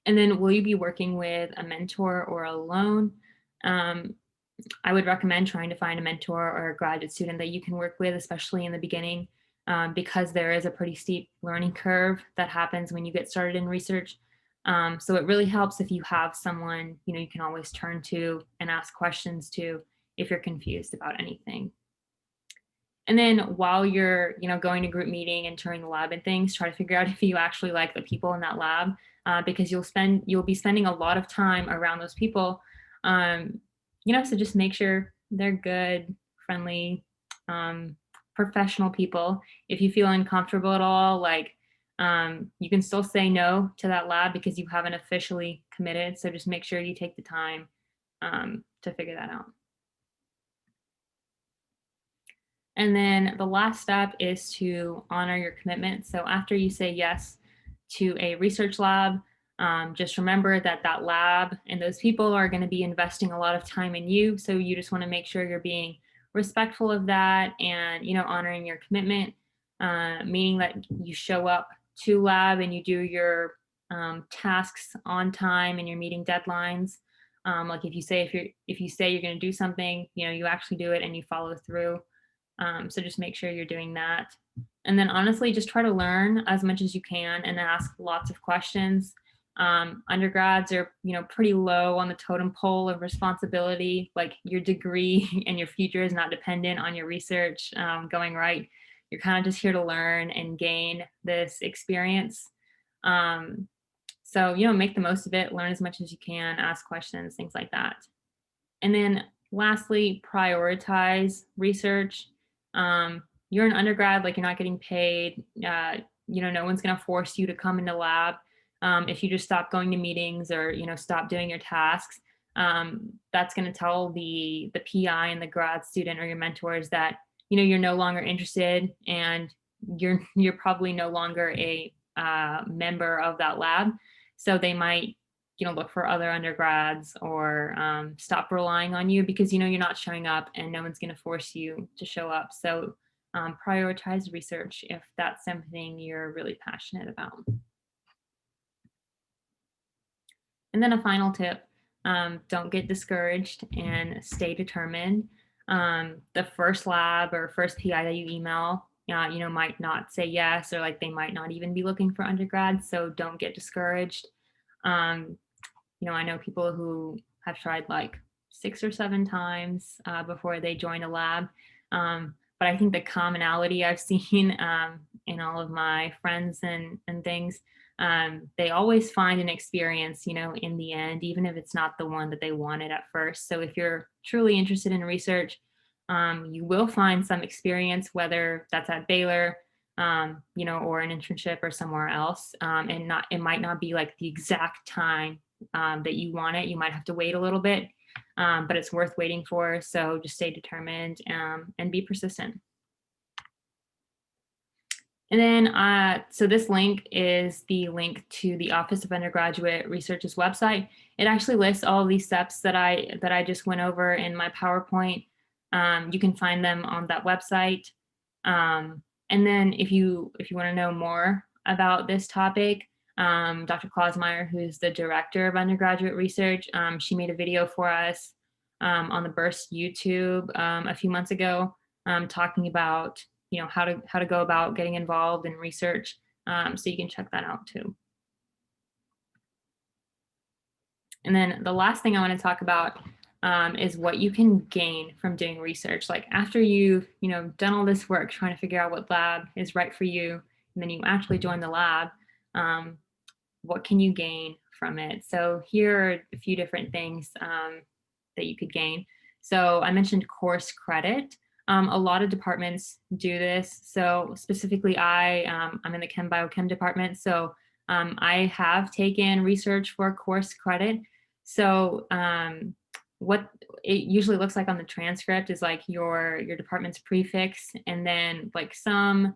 [SPEAKER 1] And then, will you be working with a mentor or alone? I would recommend trying to find a mentor or a graduate student that you can work with, especially in the beginning, because there is a pretty steep learning curve that happens when you get started in research. So it really helps if you have someone, you can always turn to and ask questions to if you're confused about anything. And then while you're, going to group meeting and touring the lab and things, try to figure out if you actually like the people in that lab, because you'll be spending a lot of time around those people. So just make sure they're good, friendly, professional people. If you feel uncomfortable at all, you can still say no to that lab because you haven't officially committed. So just make sure you take the time to figure that out. And then the last step is to honor your commitment. So after you say yes to a research lab, just remember that lab and those people are going to be investing a lot of time in you. So you just want to make sure you're being respectful of that and, honoring your commitment, meaning that you show up to lab and you do your tasks on time and you're meeting deadlines. Like if you say you're going to do something, you actually do it and you follow through. So just make sure you're doing that. And then honestly, just try to learn as much as you can and ask lots of questions. Undergrads are, pretty low on the totem pole of responsibility. Like your degree and your future is not dependent on your research going right. You're kind of just here to learn and gain this experience. So, make the most of it, learn as much as you can, ask questions, things like that. And then lastly, prioritize research. You're an undergrad, like you're not getting paid. No one's going to force you to come into lab. If you just stop going to meetings or, stop doing your tasks, that's going to tell the PI and the grad student or your mentors that, you're no longer interested and you're probably no longer a member of that lab. So they might look for other undergrads or stop relying on you because you're not showing up and no one's going to force you to show up. So prioritize research if that's something you're really passionate about. And then a final tip, don't get discouraged and stay determined. The first lab or first PI that you email might not say yes, or like they might not even be looking for undergrads. So don't get discouraged. I know people who have tried like 6 or 7 times before they join a lab. But I think the commonality I've seen in all of my friends and things, they always find an experience, in the end, even if it's not the one that they wanted at first. So if you're truly interested in research, you will find some experience, whether that's at Baylor, or an internship or somewhere else. And it might not be like the exact time that you want it. You might have to wait a little bit, but it's worth waiting for. So just stay determined and be persistent. And then, so this link is the link to the Office of Undergraduate Research's website. It actually lists all of these steps that I just went over in my PowerPoint. You can find them on that website. And then if you want to know more about this topic, Dr. Klausmeyer, who's the director of undergraduate research, she made a video for us on the Burst YouTube a few months ago, talking about how to go about getting involved in research. So you can check that out too. And then the last thing I want to talk about is what you can gain from doing research. Like after you've done all this work trying to figure out what lab is right for you, and then you actually join the lab, what can you gain from it? So here are a few different things that you could gain. So I mentioned course credit. A lot of departments do this. So specifically, I'm in the Chem Biochem department. So I have taken research for course credit. So what it usually looks like on the transcript is like your department's prefix and then like some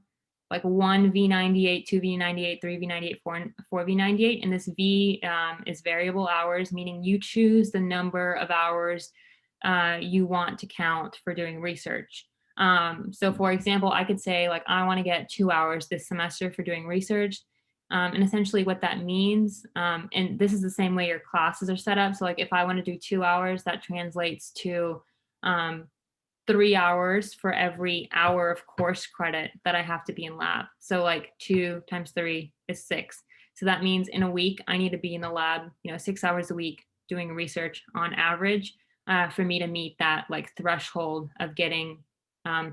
[SPEAKER 1] like 1 V98, 2 V98, 3 V98, 4 V98. And this V is variable hours, meaning you choose the number of hours you want to count for doing research. So for example, I could say like, I want to get 2 hours this semester for doing research. And essentially what that means, and this is the same way your classes are set up. So like if I want to do 2 hours, that translates to 3 hours for every hour of course credit that I have to be in lab. So like 2 times 3 is 6. So that means in a week, I need to be in the lab, 6 hours a week doing research on average for me to meet that like threshold of getting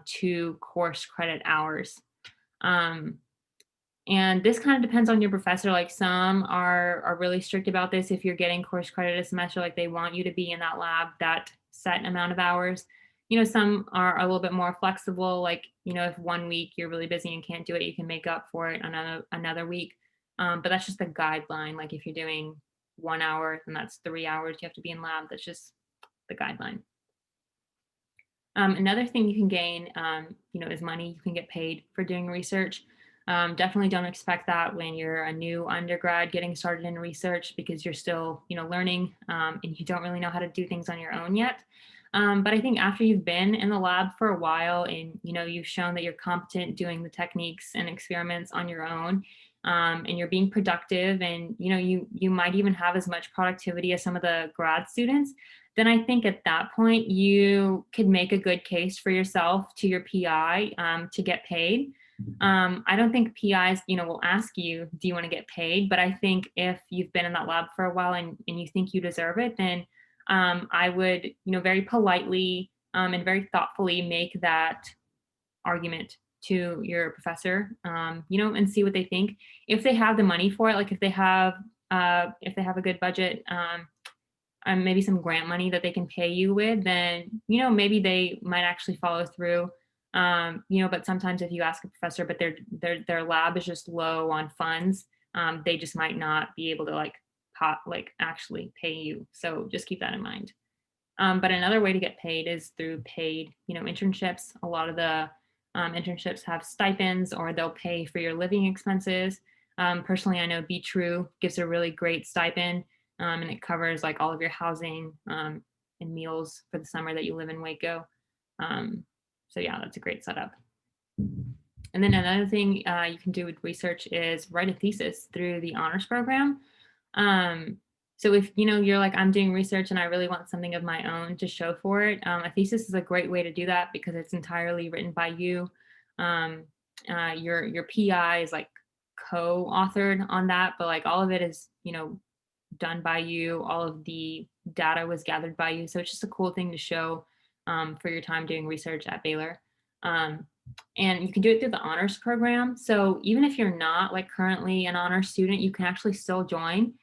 [SPEAKER 1] 2 course credit hours. And this kind of depends on your professor. Like some are really strict about this. If you're getting course credit a semester, like they want you to be in that lab that set amount of hours. Some are a little bit more flexible. Like, if 1 week you're really busy and can't do it, you can make up for it another week. But that's just the guideline. Like if you're doing 1 hour, then that's 3 hours you have to be in lab. That's just the guideline. Another thing you can gain, is money. You can get paid for doing research. Definitely don't expect that when you're a new undergrad getting started in research because you're still, learning and you don't really know how to do things on your own yet. But I think after you've been in the lab for a while and, you've shown that you're competent doing the techniques and experiments on your own, and you're being productive, and you might even have as much productivity as some of the grad students, then I think at that point you could make a good case for yourself to your PI to get paid. I don't think PIs, will ask you, do you want to get paid? But I think if you've been in that lab for a while and you think you deserve it, then I would, very politely and very thoughtfully make that argument to your professor, and see what they think. If they have the money for it, like if they have a good budget, maybe some grant money that they can pay you with, then maybe they might actually follow through. But sometimes if you ask a professor, but their lab is just low on funds, they just might not be able to actually pay you. So just keep that in mind. But another way to get paid is through paid, internships. A lot of the internships have stipends, or they'll pay for your living expenses. Personally, I know Be True gives a really great stipend, and it covers like all of your housing and meals for the summer that you live in Waco. So yeah, that's a great setup. And then another thing you can do with research is write a thesis through the honors program. So if you're like, I'm doing research and I really want something of my own to show for it, a thesis is a great way to do that because it's entirely written by you. Your PI is like co-authored on that, but like all of it is done by you. All of the data was gathered by you, so it's just a cool thing to show for your time doing research at Baylor. And you can do it through the honors program. So even if you're not like currently an honors student, you can actually still join.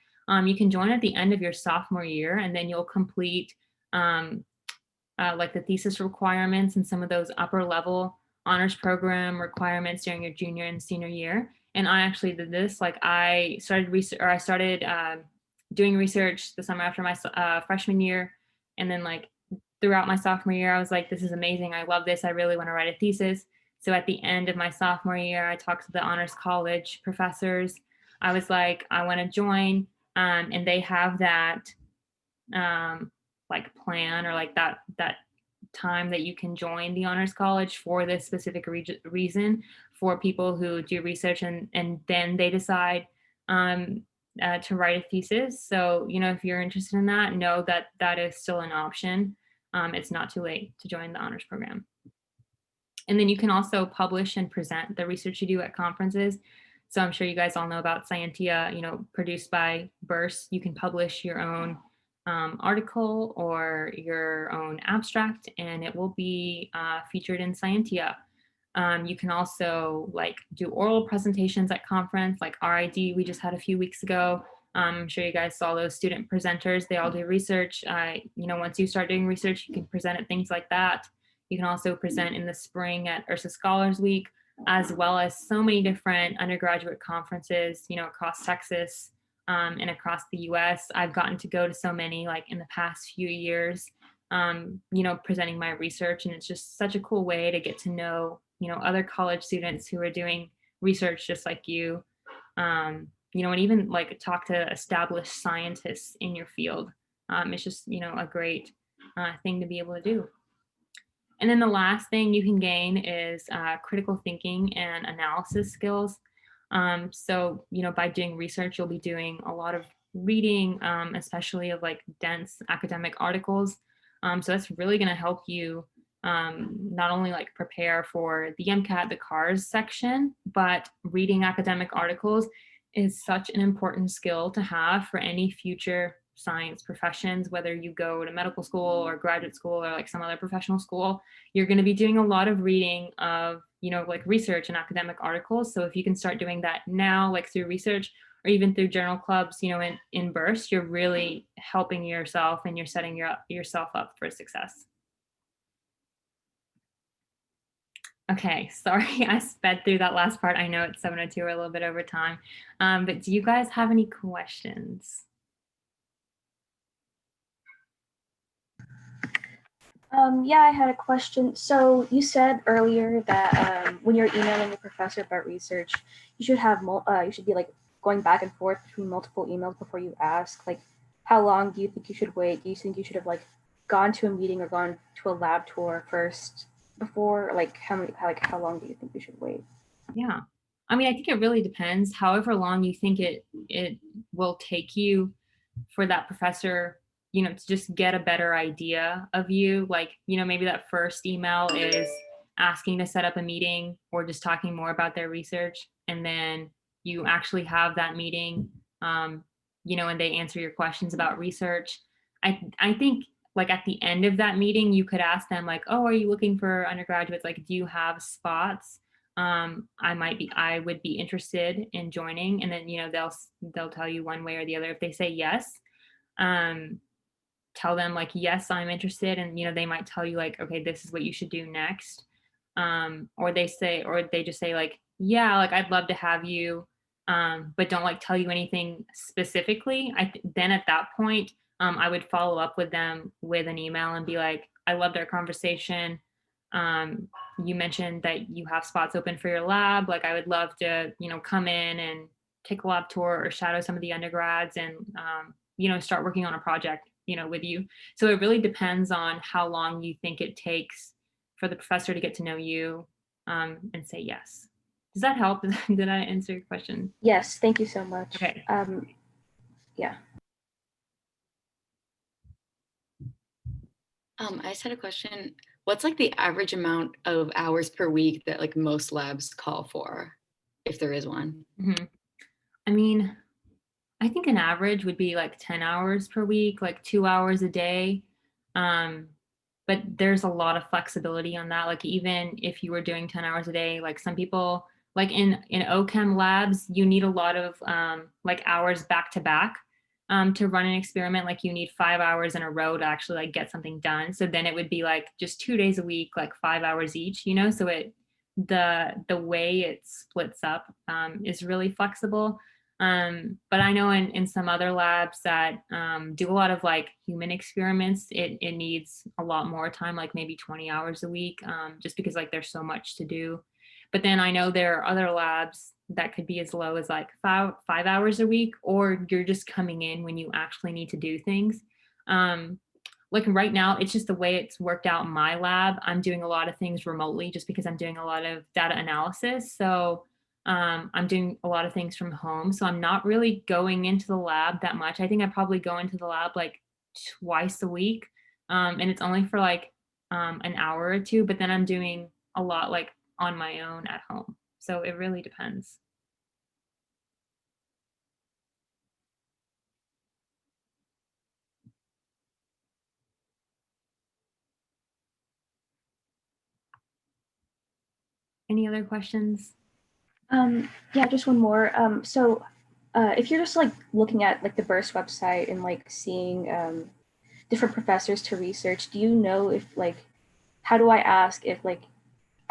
[SPEAKER 1] You can join at the end of your sophomore year, and then you'll complete like the thesis requirements and some of those upper level honors program requirements during your junior and senior year. And I actually did this. Like I started doing research the summer after my freshman year, and then like throughout my sophomore year, I was like, this is amazing. I love this. I really want to write a thesis. So at the end of my sophomore year, I talked to the honors college professors. I was like, I want to join. And they have that like plan, or like that time that you can join the honors college for this specific reason for people who do research, and then they decide to write a thesis. So if you're interested in that, know that that is still an option. It's not too late to join the honors program. And then you can also publish and present the research you do at conferences. So I'm sure you guys all know about Scientia, produced by Burst. You can publish your own article or your own abstract, and it will be featured in Scientia. You can also like do oral presentations at conference, like RID we just had a few weeks ago. I'm sure you guys saw those student presenters. They all do research. Once you start doing research, you can present at things like that. You can also present in the spring at Ursa Scholars Week, as well as so many different undergraduate conferences, across Texas and across the US. I've gotten to go to so many like in the past few years, presenting my research. And it's just such a cool way to get to know, other college students who are doing research just like you, and even like talk to established scientists in your field. It's just, a great thing to be able to do. And then the last thing you can gain is critical thinking and analysis skills. So, by doing research, you'll be doing a lot of reading, especially of like dense academic articles. So that's really going to help you not only like prepare for the MCAT, the CARS section, but reading academic articles is such an important skill to have for any future science professions. Whether you go to medical school or graduate school or like some other professional school, you're going to be doing a lot of reading of like research and academic articles. So if you can start doing that now, like through research or even through journal clubs, in Burst, you're really helping yourself and you're setting yourself up for success. Okay, sorry, I sped through that last part. I know it's 7:02, we're a little bit over time, but do you guys have any questions?
[SPEAKER 4] Yeah, I had a question. So you said earlier that when you're emailing your professor about research, you should have you should be like going back and forth between multiple emails before you ask. Like, how long do you think you should wait? Do you think you should have like gone to a meeting or gone to a lab tour first before? Like, how long do you think you should wait?
[SPEAKER 1] Yeah. I mean, I think it really depends. However long you think it will take you for that professor, to just get a better idea of you. Like, maybe that first email is asking to set up a meeting or just talking more about their research. And then you actually have that meeting, and they answer your questions about research. I think like at the end of that meeting, you could ask them like, oh, are you looking for undergraduates? Like, do you have spots? I would be interested in joining. And then, they'll tell you one way or the other. If they say yes, um, tell them like, yes, I'm interested. And, they might tell you like, okay, this is what you should do next. Or they just say like, yeah, like I'd love to have you. But don't like tell you anything specifically. Then at that point, I would follow up with them with an email and be like, I loved our conversation. Um, you mentioned that you have spots open for your lab. Like I would love to, come in and take a lab tour or shadow some of the undergrads and, start working on a project, with you. So it really depends on how long you think it takes for the professor to get to know you, and say yes. Does that help? Did I answer your question?
[SPEAKER 4] Yes, thank you so much.
[SPEAKER 1] Okay.
[SPEAKER 4] Yeah.
[SPEAKER 2] I just had a question. What's like the average amount of hours per week that like most labs call for, if there is one?
[SPEAKER 1] Mhm. I mean, I think an average would be like 10 hours per week, like 2 hours a day. Um, but there's a lot of flexibility on that. Like even if you were doing 10 hours a day, like some people like in OChem labs, you need a lot of like hours back to back to run an experiment. Like you need 5 hours in a row to actually like get something done. So then it would be like just 2 days a week, like 5 hours each, so the way it splits up is really flexible. But I know in some other labs that do a lot of like human experiments, it needs a lot more time, like maybe 20 hours a week, just because like there's so much to do. But then I know there are other labs that could be as low as like 5 hours a week, or you're just coming in when you actually need to do things. Um, like right now, it's just the way it's worked out in my lab. I'm doing a lot of things remotely just because I'm doing a lot of data analysis. So I'm doing a lot of things from home. So I'm not really going into the lab that much. I think I probably go into the lab like twice a week. And it's only for like an hour or two, but then I'm doing a lot like on my own at home. So it really depends. Any other questions?
[SPEAKER 4] Yeah, just one more. So if you're just like looking at like the Burst website and like seeing different professors to research, do you know if like, how do I ask if like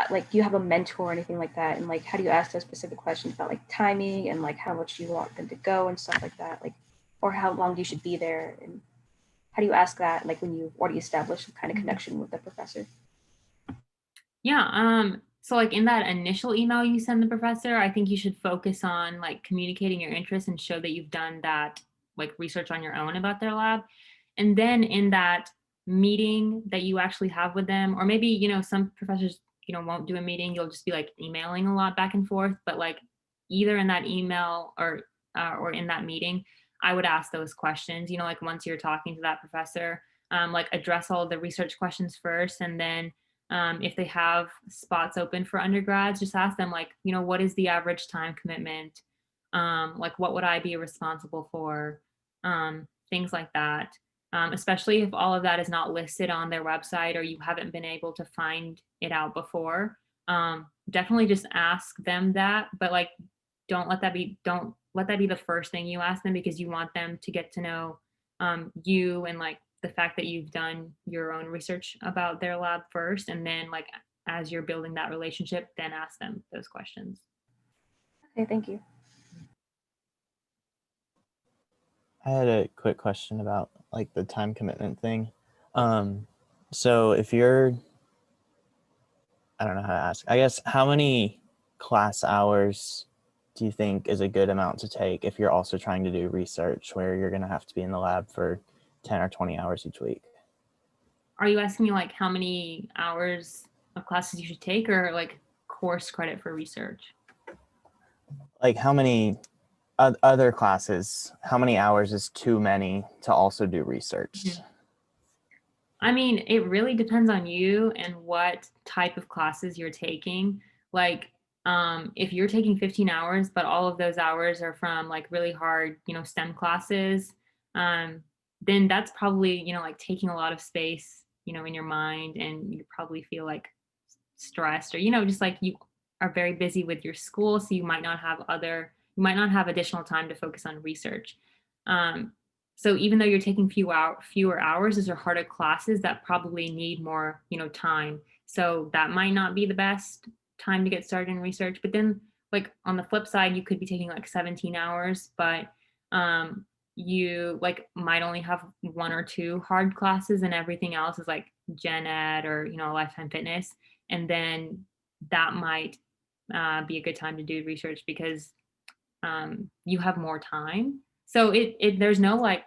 [SPEAKER 4] do you have a mentor or anything like that? And like, how do you ask those specific questions about like timing and like how much you want them to go and stuff like that? Like, or how long you should be there? And how do you ask that like when you already established some kind of connection with the professor?
[SPEAKER 1] Yeah. So like in that initial email you send the professor, I think you should focus on like communicating your interest and show that you've done that like research on your own about their lab. And then in that meeting that you actually have with them, or maybe, some professors, won't do a meeting, you'll just be like emailing a lot back and forth, but like either in that email or in that meeting, I would ask those questions, like once you're talking to that professor, like address all the research questions first, and then if they have spots open for undergrads, just ask them like, what is the average time commitment? Like what would I be responsible for? Things like that. Especially if all of that is not listed on their website or you haven't been able to find it out before. Definitely just ask them that, but like don't let that be the first thing you ask them, because you want them to get to know you and like the fact that you've done your own research about their lab first, and then like as you're building that relationship, then ask them those questions.
[SPEAKER 4] Okay, thank you.
[SPEAKER 5] I had a quick question about like the time commitment thing. So if you're, I don't know how to ask, I guess, how many class hours do you think is a good amount to take if you're also trying to do research where you're going to have to be in the lab for 10 or 20 hours each week?
[SPEAKER 1] Are you asking me like how many hours of classes you should take, or like course credit for research?
[SPEAKER 5] like how many other classes, how many hours is too many to also do research?
[SPEAKER 1] Mhm. I mean, it really depends on you and what type of classes you're taking. Like, if you're taking 15 hours, but all of those hours are from like really hard, STEM classes, um, then that's probably, like taking a lot of space, in your mind, and you probably feel like stressed, or, just like you are very busy with your school. So you might not have additional time to focus on research. Um, so even though you're taking fewer hours, those are harder classes that probably need more, time. So that might not be the best time to get started in research. But then, like on the flip side, you could be taking like 17 hours, but you like might only have one or two hard classes, and everything else is like gen ed or lifetime fitness. And then that might be a good time to do research because you have more time. So there's no like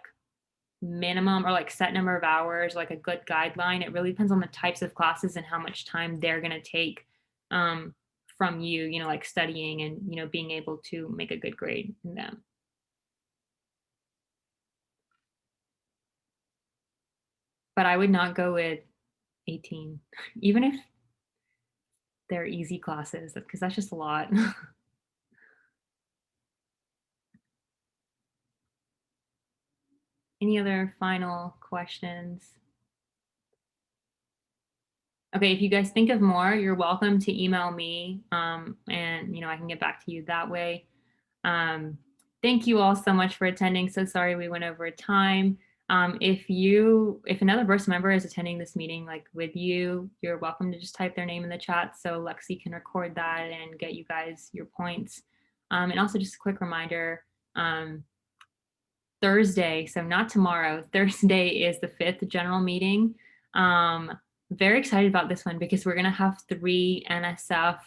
[SPEAKER 1] minimum or like set number of hours, like a good guideline. It really depends on the types of classes and how much time they're going to take from you, like studying and, being able to make a good grade in them. But I would not go with 18, even if they're easy classes, because that's just a lot. Any other final questions? Okay, if you guys think of more, you're welcome to email me, and I can get back to you that way. Thank you all so much for attending. So sorry we went over time. If another burst member is attending this meeting like with you, you're welcome to just type their name in the chat so Lexi can record that and get you guys your points. And also just a quick reminder, Thursday, so not tomorrow, Thursday is the 5th general meeting. Very excited about this one because we're going to have 3 NSF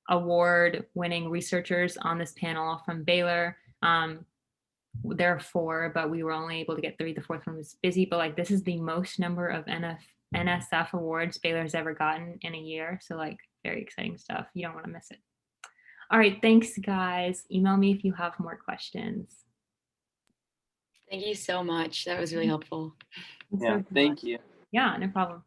[SPEAKER 1] award winning researchers on this panel from Baylor. There are 4, but we were only able to get 3. The 4th one was busy, but like this is the most number of NSF awards Baylor's ever gotten in a year. So like very exciting stuff. You don't want to miss it. All right, thanks guys. Email me if you have more questions.
[SPEAKER 2] Thank you so much. That was really helpful.
[SPEAKER 3] Yeah, thank you.
[SPEAKER 1] Yeah, no problem.